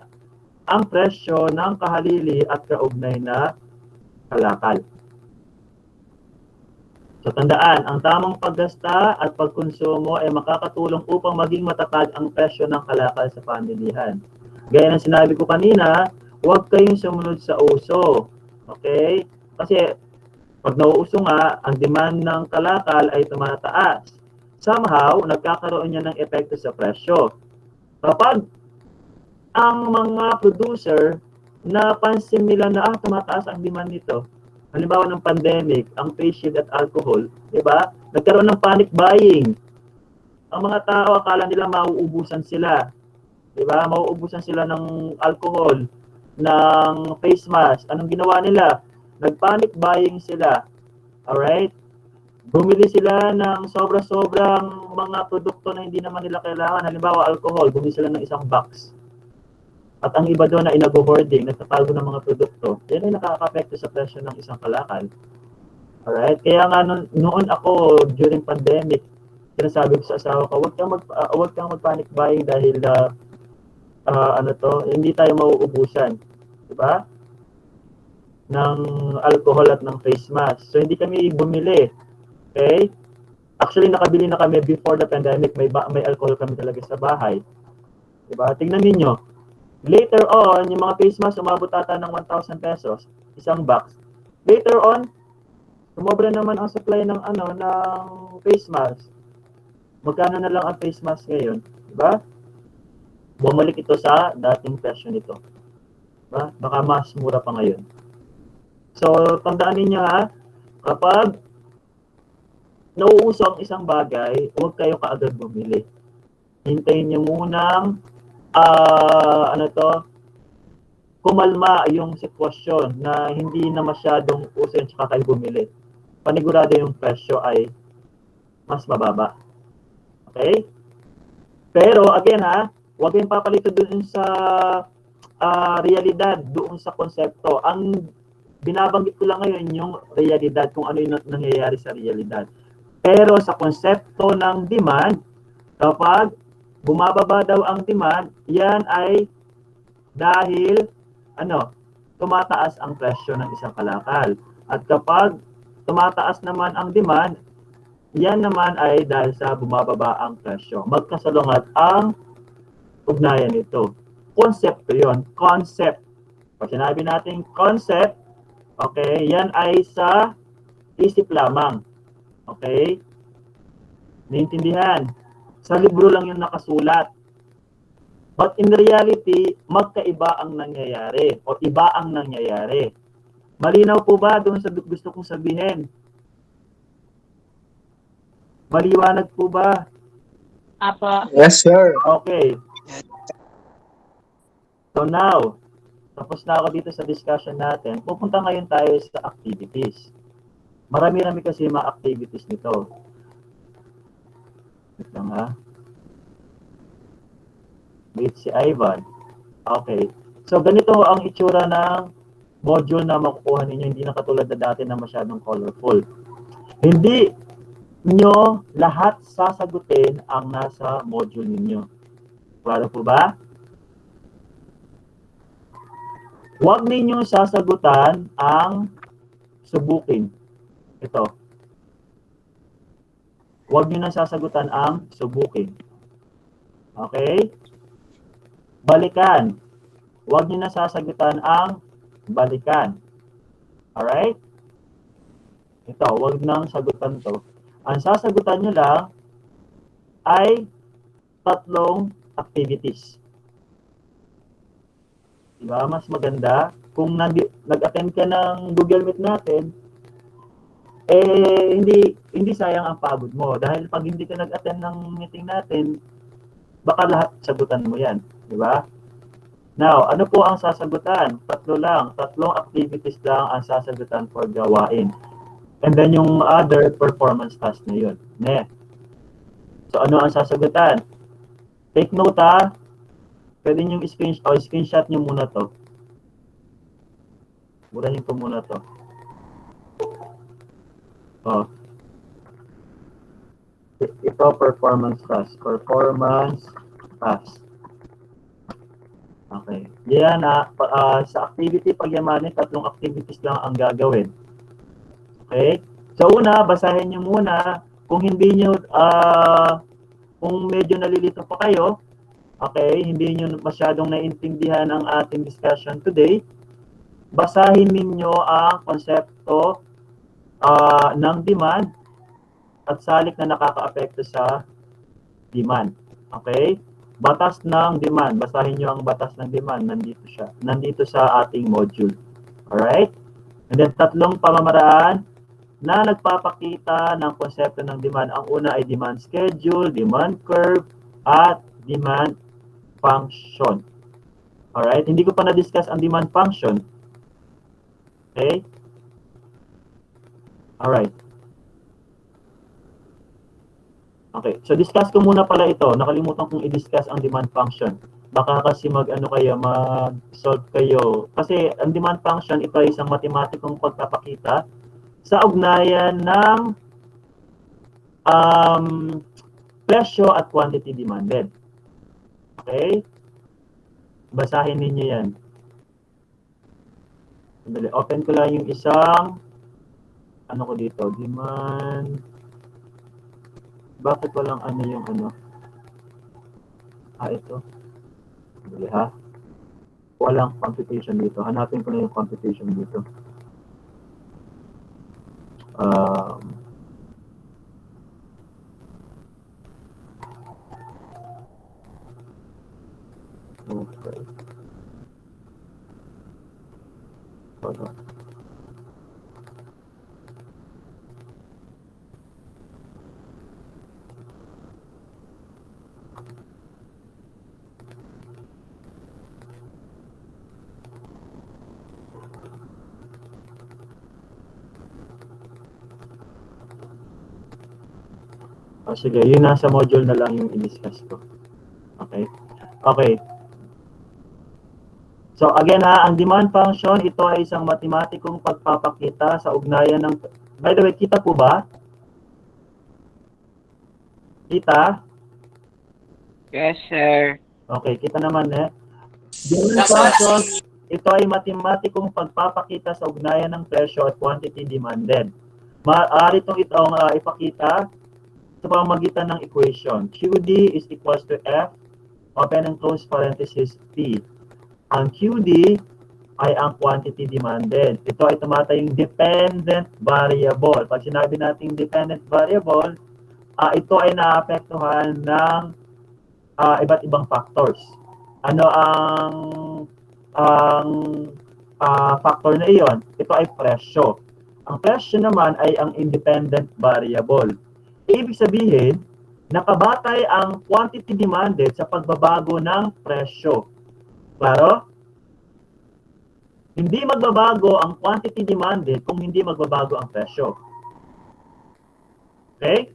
ang presyo ng kahalili at kaugnay na kalakal. So tandaan, ang tamang paggasta at pagkonsumo ay makakatulong upang maging matatag ang presyo ng kalakal sa pamilihan. Gaya ng sinabi ko kanina, huwag kayong sumunod sa uso. Okay? Kasi pag nauuso nga, ang demand ng kalakal ay tumataas. Somehow, nagkakaroon niya ng epekto sa presyo. Kapag ang mga producer napansin nila na tumataas ang demand nito, halimbawa ng pandemic, ang face shield at alcohol, di ba? Nagkaroon ng panic buying. Ang mga tao akala nila mauubusan sila. Di ba? Mauubusan sila ng alcohol, ng face mask. Anong ginawa nila? Nag-panic buying sila. Alright? Bumili sila ng sobra-sobrang mga produkto na hindi naman nila kailangan. Halimbawa, alcohol. Bumili sila ng isang box. At ang iba doon na inago-hoarding, nagtatago ng mga produkto. Yan ay nakaka-apekto sa presyo ng isang kalakal. Alright? Kaya nga noon ako, during pandemic, sinasabi ko sa asawa ko, huwag kang mag-panic buying dahil hindi tayo mauubusan. Diba? Ng alcohol at ng face mask. So, hindi kami bumili. Okay? Actually, nakabili na kami before the pandemic. May alcohol kami talaga sa bahay. Diba? Tingnan ninyo. Later on, yung mga face mask, umabot ata ng 1,000 pesos. Isang box. Later on, sumobra naman ang supply ng face mask. Magkano na lang ang face mask ngayon? Diba? Bumalik ito sa dating presyo nito. Diba? Baka mas mura pa ngayon. So, tandaan ninyo ha, kapag nauuso ang isang bagay, huwag kayo kaagad bumili. Hintayin nyo munang kumalma yung sitwasyon na hindi na masyadong uso yun tsaka kayo bumili. Panigurado yung presyo ay mas mababa. Okay? Pero, again ha, huwag kayong papalito doon sa realidad, doon sa konsepto. Ang binabanggit ko lang ngayon yung realidad, kung ano yung nangyayari sa realidad. Pero sa konsepto ng demand, kapag bumababa daw ang demand, yan ay dahil tumataas ang presyo ng isang kalakal. At kapag tumataas naman ang demand, yan naman ay dahil sa bumababa ang presyo. Magkasalungat ang ugnayan nito. Konsepto yon, concept. Pag sinabi natin concept, okay, yan ay sa isip lamang. Okay? Naintindihan? Sa libro lang yung nakasulat. But in reality, magkaiba ang nangyayari o iba ang nangyayari. Malinaw po ba doon sa gusto kong sabihin? Maliwanag po ba? Apo. Yes, sir. Okay. So now, tapos na ako dito sa discussion natin. Pupunta ngayon tayo sa activities. Marami-rami kasi mga activities nito. Wait lang ha. Wait si Ivan. Okay. So ganito ang itsura ng module na makukuha ninyo. Hindi na katulad na dati na masyadong colorful. Hindi nyo lahat sasagutin ang nasa module ninyo. Klaro po ba? Huwag ninyong sasagutan ang subukin. Ito. Huwag nyo na sasagutan ang subukin. Okay? Balikan. Huwag nyo na sasagutan ang balikan. Alright? Ito, huwag nang sagutan to. Ang sasagutan nyo lang ay 3 activities. Diba? Mas maganda kung nag-attend ka ng Google Meet natin, hindi sayang ang pagod mo. Dahil pag hindi ka nag-attend ng meeting natin, baka lahat sagutan mo yan. Diba? Now, ano po ang sasagutan? 3 lang. 3 activities lang ang sasagutan for gawain. And then yung other performance task na yun. So, ano ang sasagutan? Take note ha. Pwede nyo screenshot nyo muna to. Burahin ko muna to. Oh. Ito, performance task. Performance task. Okay. Yan, sa activity pagyamanin, 3 activities lang ang gagawin. Okay? So, una, basahin nyo muna. Kung hindi nyo, kung medyo nalilito pa kayo, okay, hindi nyo masyadong naintindihan ang ating discussion today, basahin ninyo ang konsepto ng demand at salik na nakakaapekto sa demand. Okay? Batas ng demand. Basahin nyo ang batas ng demand. Nandito siya. Nandito sa ating module. Alright? And then, 3 pamamaraan na nagpapakita ng konsepto ng demand. Ang una ay demand schedule, demand curve, at demand function. Alright? Hindi ko pa na-discuss ang demand function. Okay? Alright. Okay. So, discuss ko muna pala ito. Nakalimutan kong i-discuss ang demand function. Baka kasi mag-solve kayo. Kasi ang demand function, ito ay isang matematikong pagpapakita sa ugnayan ng presyo at quantity demanded. Okay? Basahin ninyo yan. Open ko lang yung isang ano ko dito, demand. Bakit walang ano yung ano? Ito. Dali ha. Walang computation dito. Hanapin ko na yung computation dito. Okay. Hold on. Sige, yun nasa module na lang yung i-discuss ko. Okay? Okay. So again ha, ang demand function, ito ay isang matematikong pagpapakita sa ugnayan ng... By the way, kita po ba? Kita? Yes, sir. Okay, kita naman Demand function, ito ay matematikong pagpapakita sa ugnayan ng presyo at quantity demanded. Maaari itong ipakita sa pamamagitan ng equation. QD is equals to F, open and close parenthesis, P. Ang QD ay ang quantity demanded. Ito ay tumatayong dependent variable. Pag sinabi natin dependent variable, ito ay naapektuhan ng iba't ibang factors. Ano ang factor na iyon? Ito ay presyo. Ang presyo naman ay ang independent variable. Ibig sabihin, nakabatay ang quantity demanded sa pagbabago ng presyo. Klaro? Hindi magbabago ang quantity demanded kung hindi magbabago ang presyo. Okay?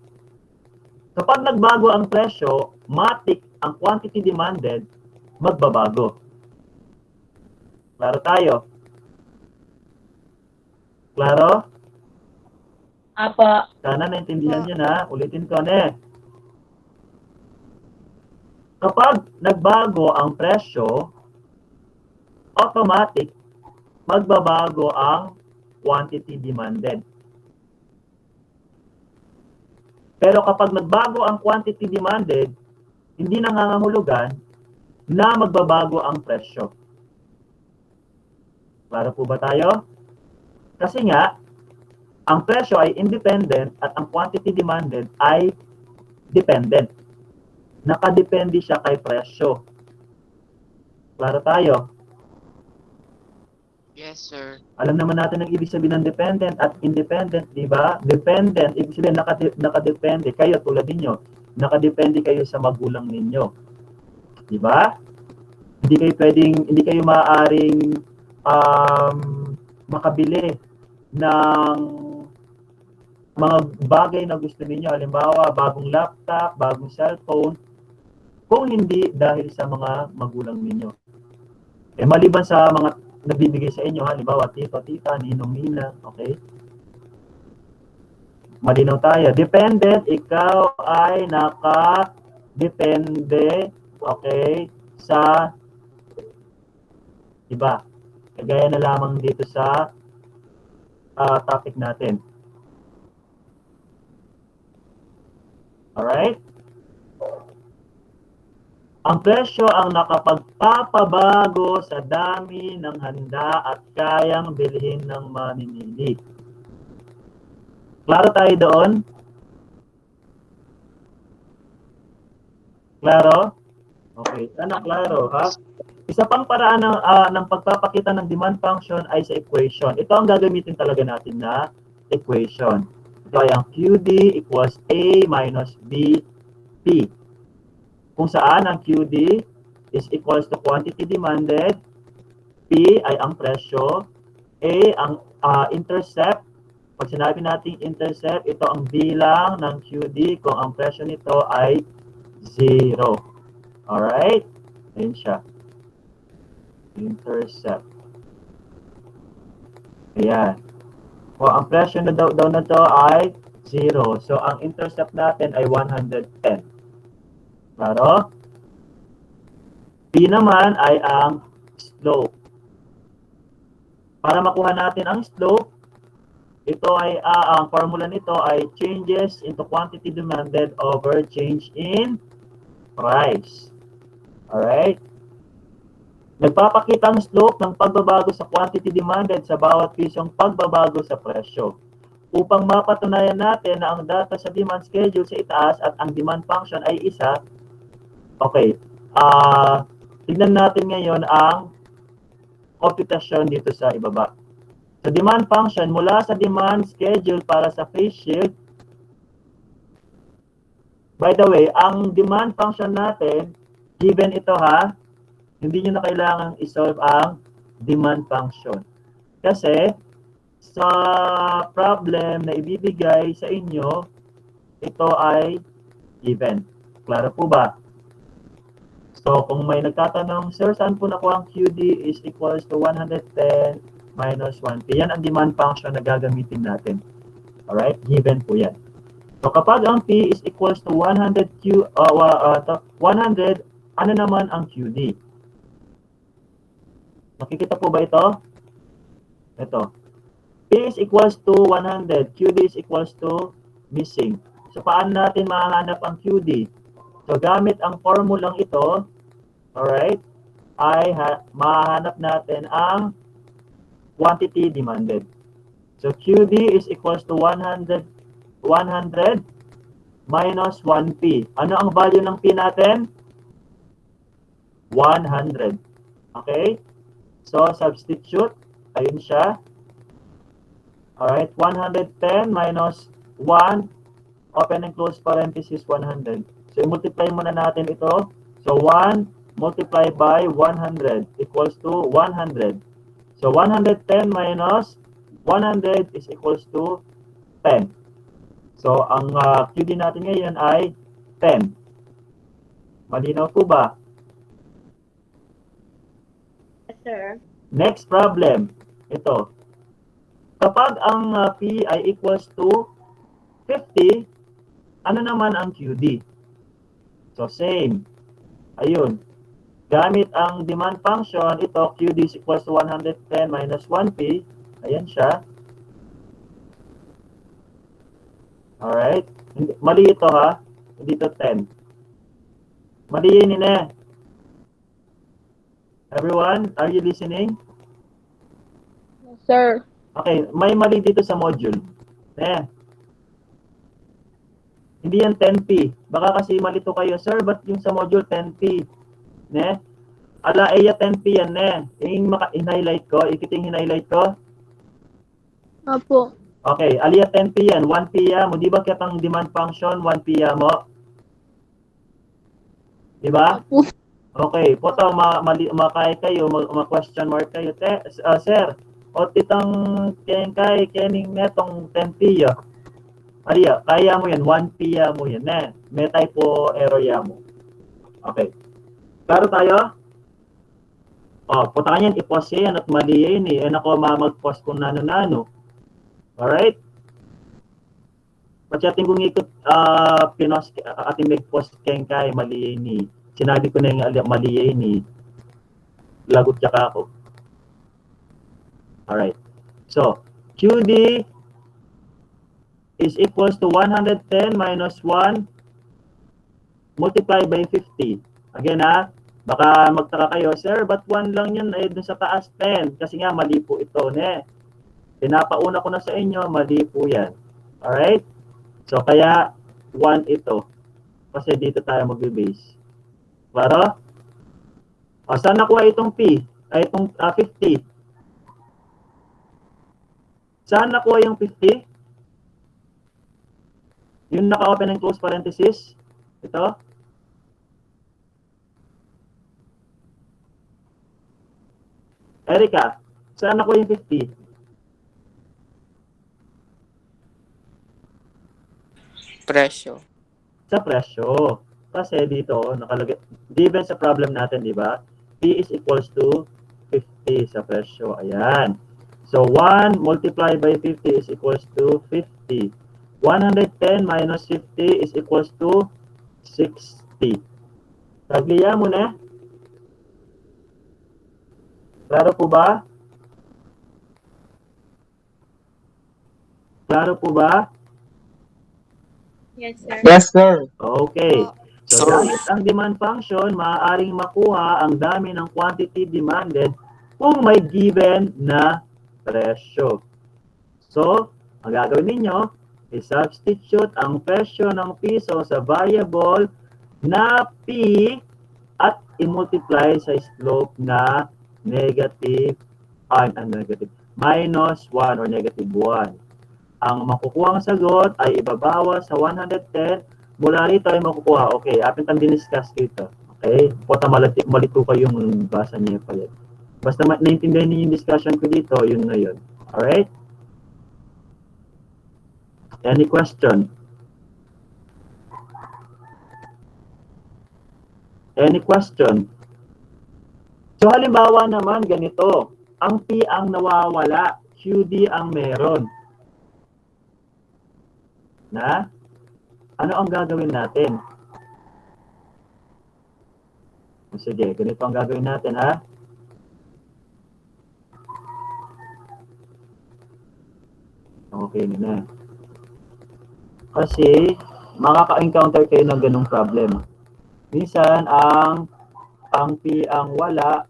Kapag nagbago ang presyo, matik ang quantity demanded, magbabago. Klaro tayo? Klaro? Apo. Sana naintindihan nyo na. Ulitin ko Kapag nagbago ang presyo, automatic magbabago ang quantity demanded. Pero kapag nagbago ang quantity demanded, hindi nangangahulugan na magbabago ang presyo. Klaro po ba tayo? Kasi nga, ang presyo ay independent at ang quantity demanded ay dependent. Nakadepende siya kay presyo. Klaro tayo? Yes, sir. Alam naman natin ang ibig sabihin ng dependent at independent, di ba? Dependent, ibig sabihin nakadepende kayo tulad ninyo. Nakadepende kayo sa magulang ninyo. Di ba? Hindi kayo maaaring makabili ng mga bagay na gusto ninyo. Halimbawa, bagong laptop, bagong cellphone, kung hindi dahil sa mga magulang ninyo. Maliban sa mga nagbibigay sa inyo, halimbawa, tito, tita, ninong, nina, okay? Malinaw tayo. Dependent, ikaw ay nakadepende, okay, sa iba. Kagaya na lamang dito sa topic natin. Alright? Ang presyo ang nakapagpapabago sa dami ng handa at kayang bilhin ng mamimili. Klaro tayo doon? Klaro? Okay, sana klaro, ha? Isa pang paraan ng pagpapakita ng demand function ay sa equation. Ito ang gagamitin talaga natin na equation. Ito ay ang QD equals A minus B, P. Kung saan ang QD is equals to quantity demanded, P ay ang presyo, A ang intercept. Pag sinabi natin intercept, ito ang bilang ng QD kung ang presyo nito ay 0. Alright? Ayan siya. Intercept. Ayan. Kung ang presyo na daw na to ay 0. So, ang intercept natin ay 110. Klaro? P naman ay ang slope. Para makuha natin ang slope, ito ay ang formula nito ay changes into quantity demanded over change in price. Alright? Nagpapakita ang slope ng pagbabago sa quantity demanded sa bawat pisong pagbabago sa presyo. Upang mapatunayan natin na ang data sa demand schedule sa itaas at ang demand function ay isa, okay, tignan natin ngayon ang computation dito sa ibaba. So, demand function, mula sa demand schedule para sa phase shift, by the way, ang demand function natin, given ito ha, hindi nyo na kailangang isolve ang demand function. Kasi, sa problem na ibibigay sa inyo, ito ay given. Klaro po ba? So, kung may nagtatanong, sir, saan po nakuha ang QD is equals to 110 minus 1P. Yan ang demand function na gagamitin natin. Alright? Given po yan. So, kapag ang P is equals to 100, 100, ano naman ang QD? Makikita po ba ito? Ito. P is equals to 100. QD is equals to missing. So, paano natin mahanap ang QD? So, gamit ang formulang ito, alright, ay mahanap natin ang quantity demanded. So, QD is equals to 100 minus 1P. Ano ang value ng P natin? 100. Okay? So, substitute. Ayun siya. Alright, 110 minus 1, open and close parenthesis, 100. So, i-multiply muna natin ito. So, 1 multiplied by 100 equals to 100. So, 110 minus 100 is equals to 10. So, ang QD natin ngayon ay 10. Malinaw po ba? Yes, sir. Next problem. Ito. Kapag ang P ay equals to 50, ano naman ang QD? So, same. Ayun. Gamit ang demand function, ito, QD is equals to 110 minus 1P. Ayan siya. Alright? Mali ito ha. Hindi ito 10. Mali yun eh. Everyone, are you listening? Yes, sir. Okay, may mali dito sa module. Hindi yan 10P. Baka kasi malito kayo, sir, ba't yung sa module 10P? Ala, 10P yan, Yung in-highlight ko, ikiting in-highlight ko. Opo. Okay, aliya 10P yan, 1P ya mo. Di ba kitang demand function, 1P ya mo? Di ba? Opo. Okay, puto, makay kayo, ma-question mark kayo. Sir, o itang kening netong 10P ya. Aliya, kaya mo yan, 1P ya mo yan, May typo error ya mo. Okay. Klaro tayo? Punta ka yan, i-post yan at mali yan eh. Ako, mag-post kung nano-nano. Alright? Pagdating kong ikot, pinos, ating mag-post keng kay, mali yan eh. Sinabi ko na yung mali yan eh. Lagot siya ka ako. Alright. So, QD is equals to 110 minus 1 multiplied by 50. Again baka magtaka kayo, sir, ba't 1 lang yan ay dun sa taas 10? Kasi nga, mali po ito, Pinapauna ko na sa inyo, mali po yan. Alright? So, kaya 1 ito. Kasi dito tayo magbe-base. Klaro? Saan nakuha itong P? Ay, itong 50. Saan nakuha yung 50? Yung naka-open and close parenthesis? Ito? Erica, saan nakuha yung 50? Presyo. Sa presyo. Kasi dito, nakalagay, given sa problem natin, di ba? P is equals to 50 sa presyo. Ayan. So, 1 multiplied by 50 is equals to 50. 110 minus 50 is equals to 60. Tagliya mo na. Klaro po ba? Klaro po ba? Yes, sir. Yes, sir. Okay. So, gamit ang demand function, maaaring makuha ang dami ng quantity demanded kung may given na presyo. So, ang gagawin ninyo, i-substitute ang presyo ng piso sa variable na P at i-multiply sa slope na minus 1 or negative 1. Ang makukuha ang sagot ay ibabawas sa 110. Mula rito ay makukuha. Okay, atin tang diniscuss dito. Okay? Pota malito kayong basa niya pa yan. Basta naintindihan niyo yung discussion ko dito, yun na yun. Alright? Any question? Any question? So halimbawa naman ganito, ang P ang nawawala, QD ang meron. Ano ang gagawin natin? Sige, ganito ang gagawin natin Okay na. Kasi makaka-encounter kayo ng ganung problem. Minsan ang P ang wala,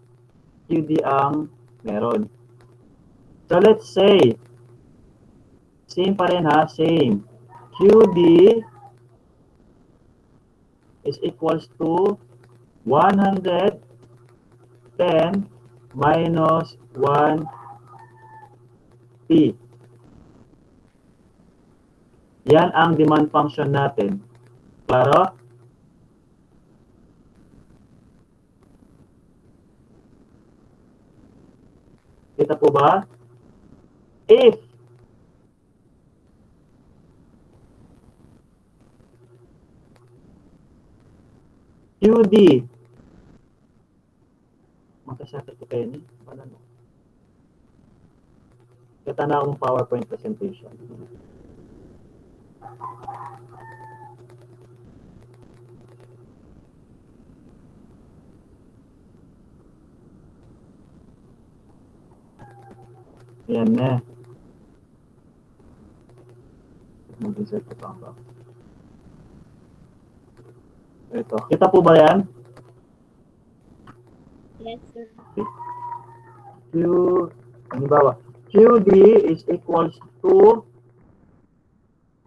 QD ang meron. So let's say, same pa rin same. QD is equals to 110 minus 1P. Yan ang demand function natin. Klaro? Kita po ba? If QD magkasakit ko kayo ni? Ano? Kita na akong PowerPoint presentation. Yan na. Mag-insert ko pa. Ito. Kita po ba yan? Yes, sir. Q, halimbawa, QD is equals to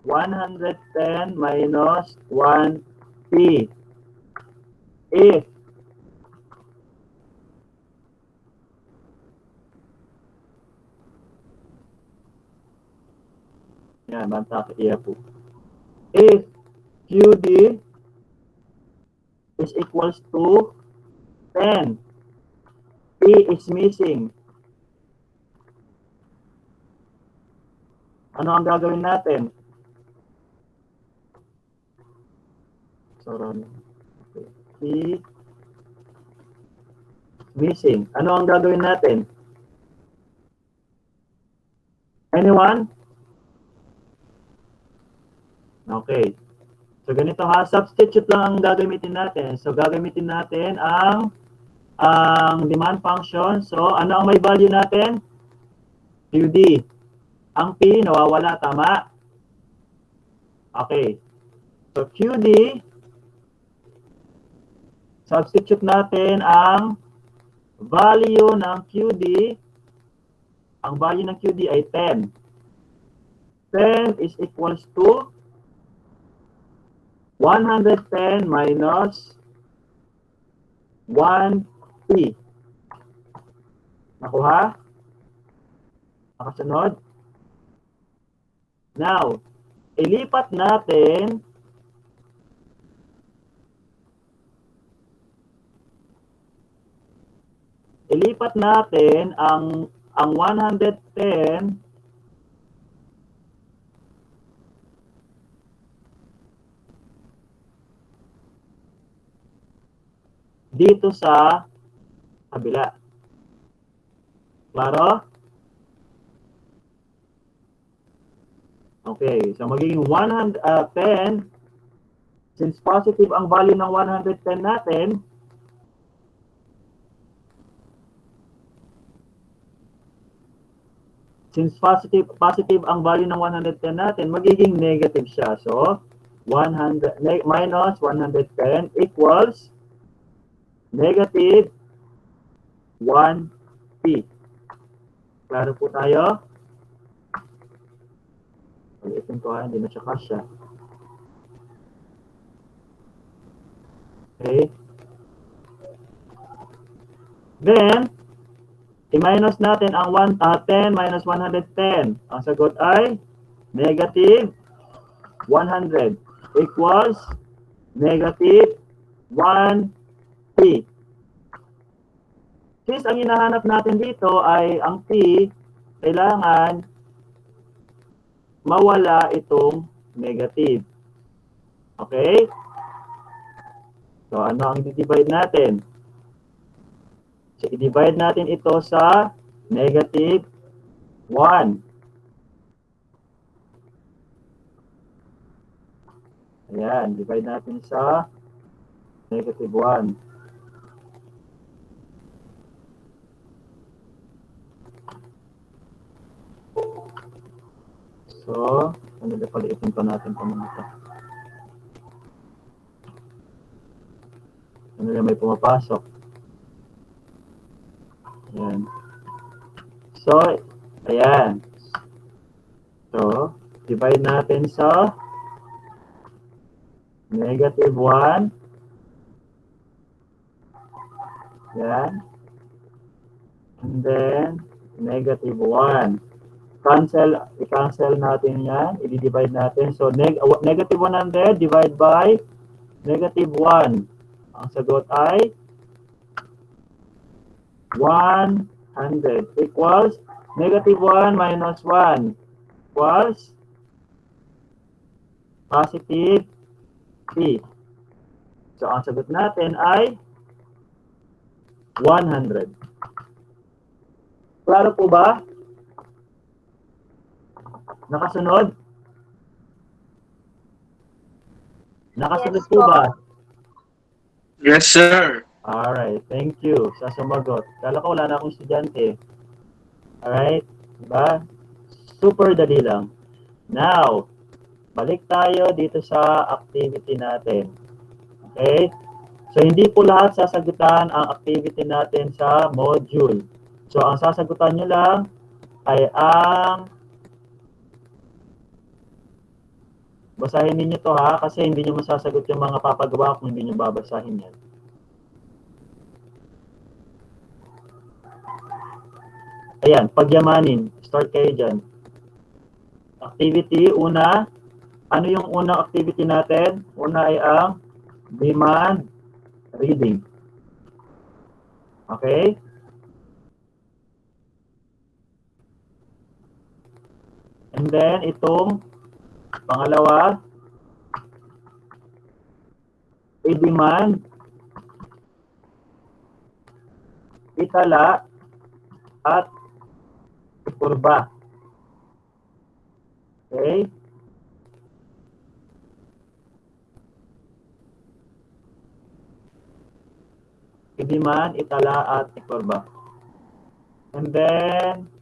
110 minus 1P. If yan, banta ka iya po. If QD is equals to 10, P is missing. Ano ang gagawin natin? Sorry. P missing. Ano ang gagawin natin? Anyone? Okay. So ganito ha, substitute lang ang gagamitin natin. So gagamitin natin ang demand function. So ano ang may value natin? QD. Ang P nawawala, tama? Okay. So QD, substitute natin ang value ng QD. Ang value ng QD ay 10. 10 is equals to 110 minus 1P. Nakuha? Nakasunod? Now, ilipat natin ang 110 dito sa kabila. Klaro? Okay, so magiging 110, since positive ang value ng 110 natin, since positive ang value ng 110 natin, magiging negative siya. So, 100 minus 110 equals negative 1P. Klaro po tayo? Ulitin ko hindi na siya kasya. Okay. Then, i-minus natin ang 10 minus 110. Ang sagot ay negative 100 equals negative 1P. Since ang hinahanap natin dito ay ang P, kailangan mawala itong negative. Okay? So, ano ang i-divide natin? So, i-divide natin ito sa negative 1. Ayan, divide natin sa negative 1. So, ano na paliitin pa natin pa mga ito. Ano na may pumapasok. Ayan. So, ayan. So, divide natin sa negative 1. Ayan. And then, negative 1. I-cancel natin yan. I-divide natin. So, negative 100 divide by negative 1. Ang sagot ay 100 equals negative 1 minus 1 equals positive P. So, ang sagot natin ay 100. Klaro po ba? Nakasunod? Nakasunod po ba? Yes, sir. Alright, thank you sa sumagot. Kala ko wala na akong estudyante. Alright? Diba? Super dali lang. Now, balik tayo dito sa activity natin. Okay? So, hindi po lahat sasagutan ang activity natin sa module. So, ang sasagutan nyo lang ay ang basahin ninyo to ha, kasi hindi nyo masasagot yung mga papagawa kung hindi nyo babasahin yan. Ayan, pagyamanin. Start kayo dyan. Activity, una. Ano yung unang activity natin? Una ay ang demand reading. Okay? And then, itong pangalawa, i-demand, itala, at ikurba. Okay? I-demand, itala, at ikurba. And then,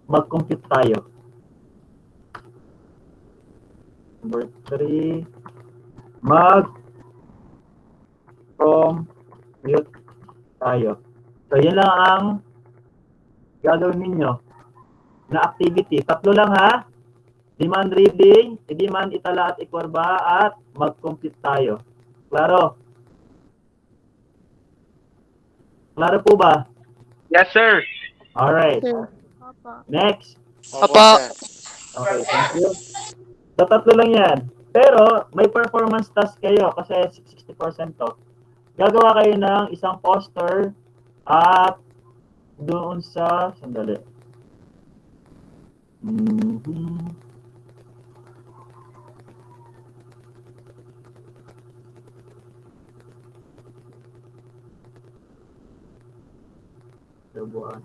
mag-compute tayo. Number 3, mag-compute tayo. So, yun lang ang gagawin ninyo na activity. Tatlo lang ha. Demand reading, i-demand, itala, at ikurba, at mag-compute tayo. Klaro? Klaro po ba? Yes, sir. Alright. Next. Opo. Okay, thank you. So, tatlo lang yan. Pero, may performance task kayo kasi 60% to. Gagawa kayo ng isang poster at doon sa, sandali. Subuan.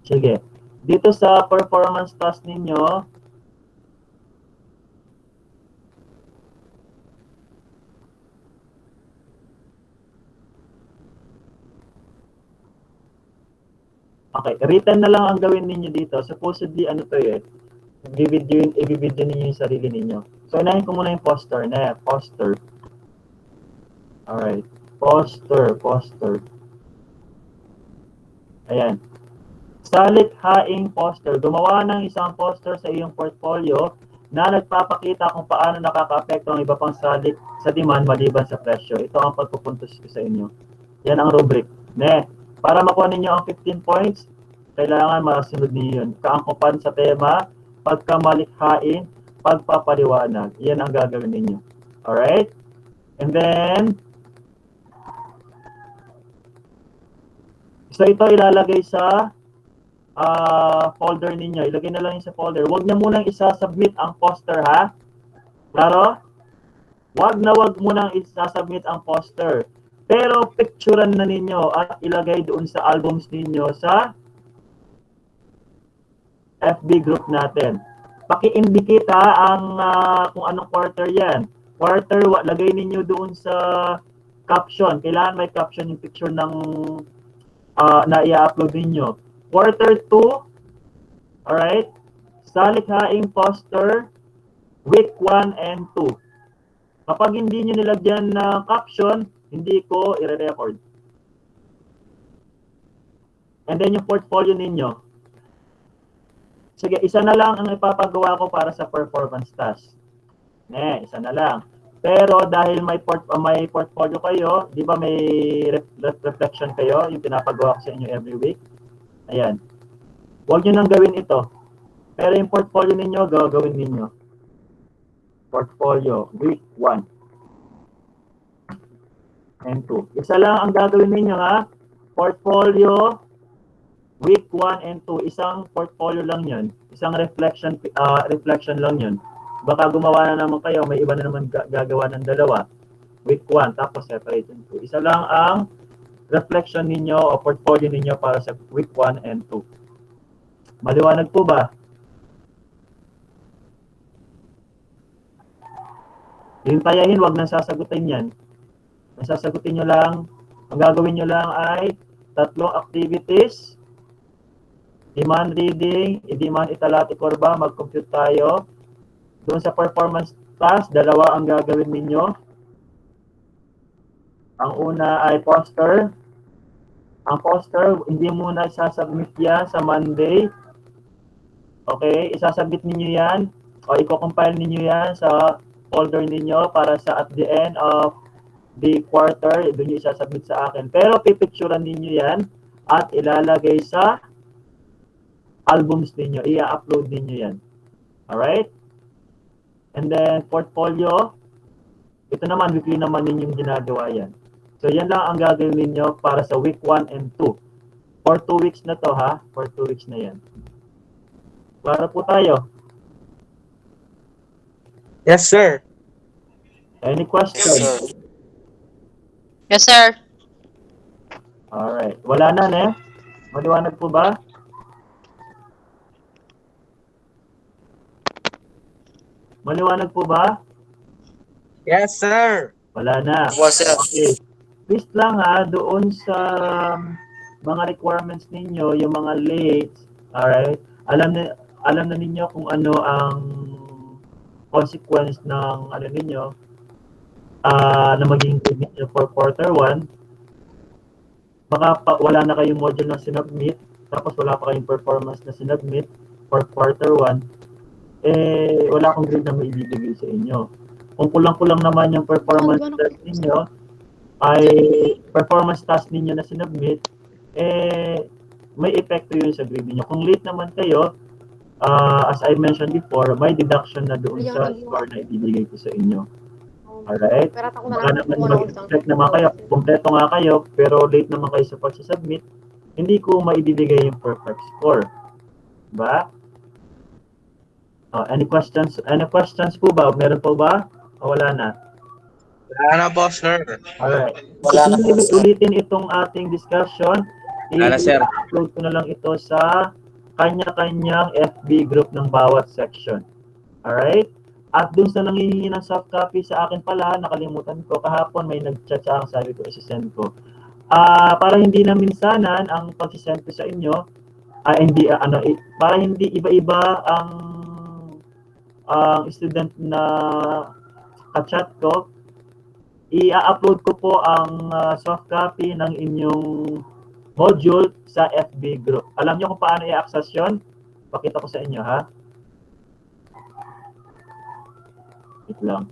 Sige. Dito sa performance task ninyo, okay, written na lang ang gawin ninyo dito. Supposedly, ano to eh, i-video ninyo yung sarili ninyo. So, unahin ko muna yung poster. Poster. Alright. Poster. Ayan. Sa likhaing poster, gumawa ng isang poster sa iyong portfolio na nagpapakita kung paano nakaka-apekto ang iba pang salik sa demand maliban sa presyo. Ito ang pagpupuntos ko sa inyo. Yan ang rubric. Para makuha ninyo ang 15 points, kailangan masunod niyo yun. Kaangkupan sa tema, pagkamalikhain, pagpapaliwanag. Yan ang gagawin ninyo. Alright? And then, so ito ilalagay sa folder ninyo. Ilagay na lang yun sa folder. Huwag na munang isa-submit ang poster, ha? Klaro? Huwag munang isa-submit ang poster. Pero picturean na ninyo at ilagay doon sa albums ninyo sa FB group natin. Paki-indicate ang kung anong quarter yan. Quarter, lagay ninyo doon sa caption. Kailangan may caption yung picture ng na i-upload ninyo. Quarter 2, alright? Sa likhaing poster, week 1 and 2. Kapag hindi nyo nilagyan na caption, hindi ko i-record. And then yung portfolio ninyo. Sige, isa na lang ang ipapagawa ko para sa performance task. Isa na lang. Pero dahil may portfolio kayo, di ba may reflection kayo, yung pinapagawa ko sa inyo every week. Ayan. Huwag nyo nang gawin ito. Pero yung portfolio ninyo, gagawin ninyo. Portfolio, week 1 and 2. Isa lang ang gagawin ninyo, ha? Portfolio, week 1 and 2. Isang portfolio lang yun. Isang reflection lang yun. Baka gumawa na naman kayo, may iba na naman gagawa ng dalawa. Week 1, tapos separate yung 2. Isa lang ang reflection ninyo o portfolio ninyo para sa week 1 and 2. Maliwanag po ba? Yung tayahin, wag nang sasagutin yan. Ang sasagutin nyo lang, ang gagawin nyo lang ay 3 activities, demand reading, i-demand italati kurba, mag-compute tayo. Doon sa performance task, 2 ang gagawin ninyo. Ang una ay poster. Ang poster, hindi muna isasubmit yan sa Monday. Okay, isasubmit ninyo yan o i-compile ninyo yan sa folder ninyo para sa at the end of the quarter, doon nyo isasubmit sa akin. Pero pipicturean ninyo yan at ilalagay sa albums ninyo. I-upload ninyo yan. Alright? And then, portfolio. Ito naman, weekly naman ninyong ginagawa yan. So, yan lang ang gagawin ninyo para sa week 1 and 2. For 2 weeks na to, ha? For 2 weeks na yan. Klaro po tayo. Yes, sir. Any questions? Yes, sir. Yes, sir. Alright. Wala na, ne? Maliwanag po ba? Maliwanag po ba? Yes, sir. Wala na. Was sir. Okay. Please lang ha, doon sa mga requirements ninyo, yung mga late, alright? Alam na ninyo kung ano ang consequence ng ano ninyo na maging grade ninyo for quarter 1. Baka wala na kayong module na sinubmit, tapos wala pa kayong performance na sinubmit for quarter 1, wala akong grade na maibibigay sa inyo. Kung kulang-kulang naman yung performance test ninyo, ay performance task ninyo na sinubmit, may epekto yun sa grade ninyo. Kung late naman kayo, as I mentioned before, may deduction na doon sa score na ibibigay ko sa inyo. Alright? Baka naman mag-expect naman kayo, kompleto nga kayo, pero late naman kayo sa pag-submit, hindi ko maibibigay yung perfect score. Diba? Any questions? Any questions po ba? Meron po ba? O wala na? Wala na po, sir. Alright. Wala na po, sir. Ulitin itong ating discussion. Wala na, sir. I-upload ko na lang ito sa kanya-kanyang FB group ng bawat section. Alright? At dun sa nangihingi ng soft copy sa akin pala, nakalimutan ko, kahapon may nag-chat sa akin, sabi ko, isi-send ko. Para hindi na minsanan ang pag-send ko sa inyo, para hindi iba-iba ang student na ka-chat ko, i-upload ko po ang soft copy ng inyong module sa FB group. Alam niyo kung paano i-access yun? Pakita ko sa inyo, ha? Wait lang.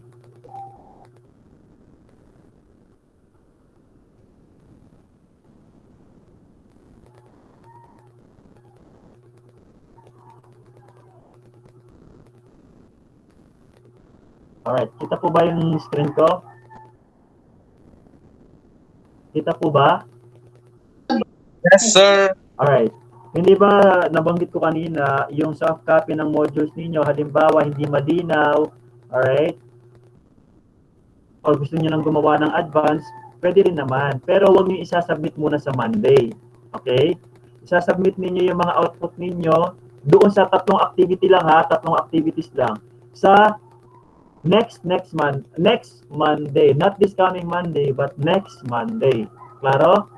Alright, kita po ba yung screen ko? Kita po ba? Yes, sir. Alright. Hindi ba nabanggit ko kanina, yung soft copy ng modules ninyo, halimbawa hindi malinaw, alright? O gusto niyo nang gumawa ng advance, pwede rin naman. Pero huwag niyo isasubmit muna sa Monday. Okay? Isasubmit niyo yung mga output ninyo doon sa 3 activity lang ha, 3 activities lang. Sa next Monday, not this coming Monday, but next Monday. Klaro?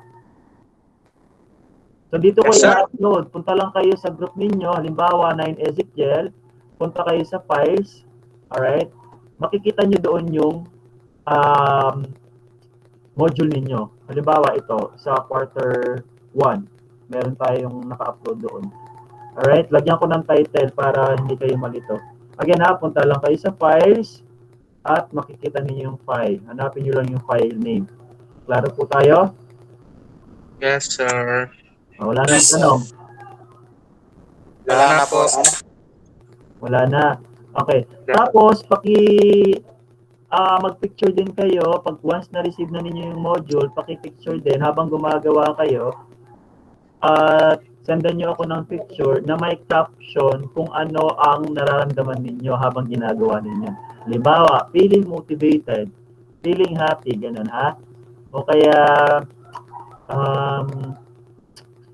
So dito ko Yes, sir. i-upload. Punta lang kayo sa group ninyo, halimbawa 9 Ezekiel, punta kayo sa files, alright? Makikita nyo doon yung module ninyo. Halimbawa ito, sa quarter 1, meron tayong naka-upload doon. Alright, lagyan ko ng title para hindi kayo malito. Again ha, punta lang kayo sa files at makikita niyo yung file. Hanapin niyo lang yung file name. Klaro po tayo? Yes, sir. Wala na tanong. Wala na po. Wala na. Okay. Tapos, mag-picture din kayo. Pag once na-receive na ninyo yung module, paki-picture din habang gumagawa kayo. At sendan nyo ako ng picture na may caption kung ano ang nararamdaman ninyo habang ginagawa ninyo. Halimbawa, feeling motivated, feeling happy, ganun ha. O kaya,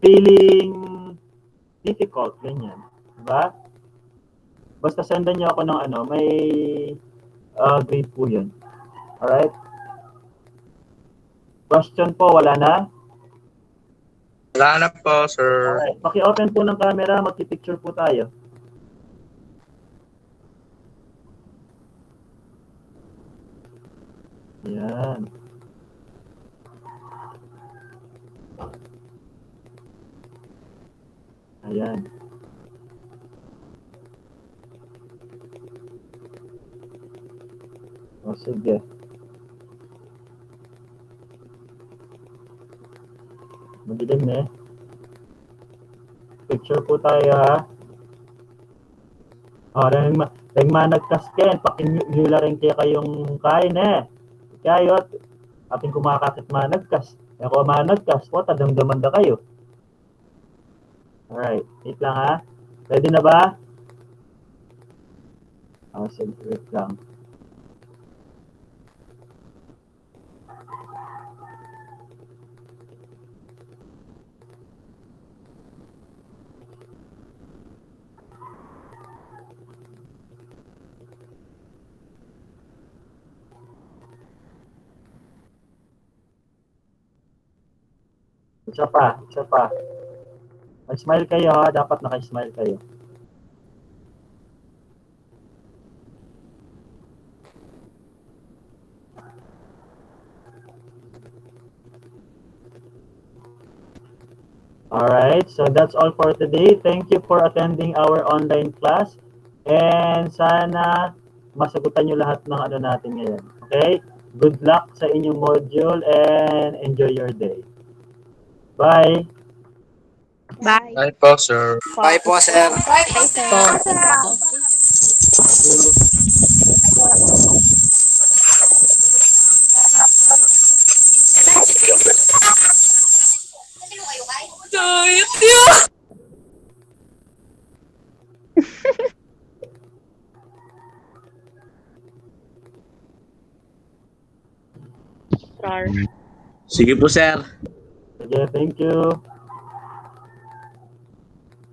feeling difficult, ganyan. Diba? Basta sendan nyo ako ng may grade po yun. Alright? Question po, wala na? Wala na po, sir. Alright, paki-open po ng camera, magpipicture po tayo. Yan. Ayan. O, sige. Madilim na eh. Picture po tayo ha. O, nagmanagkas ken, pakinyula rin kaya kayong kain eh. Kayot, ating kumakakit managkas. E ako managkas po, tadamdaman na kayo. Alright, wait lang ha. Ready na ba? O, sige, wait lang. Isa pa, isa pa. Mag-smile kayo ha, dapat naka-smile kayo. Alright, so that's all for today. Thank you for attending our online class. And sana masagutan nyo lahat ng ano natin ngayon. Okay? Good luck sa inyong module and enjoy your day. Bye! Bye. Bye po, sir. Bye po, sir. Bye, sir. Sige po, sir. Sige, thank you.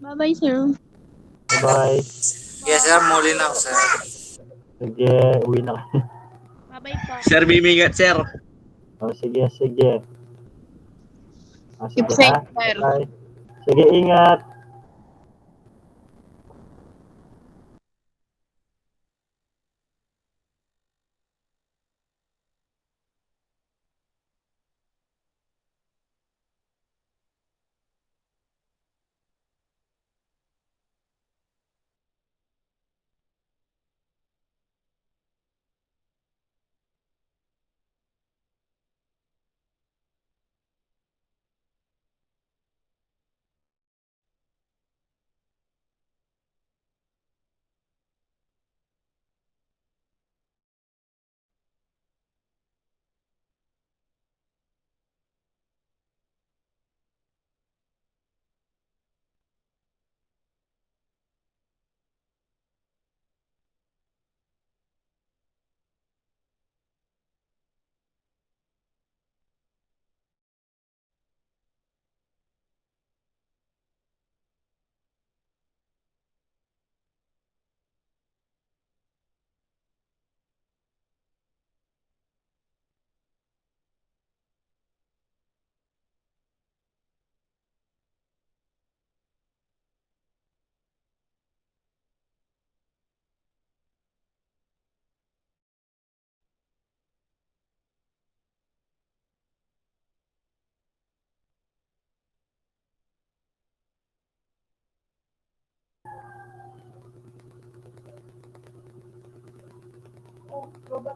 Bye-bye, sir. Bye-bye. Yes, sir. Muli na, sir. Sige, uwi na kayo. Bye-bye po. Sir, bimingat, sir. Oh, sige, sige. Sige, Keep safe, ha? sir. Bye. Sige, ingat.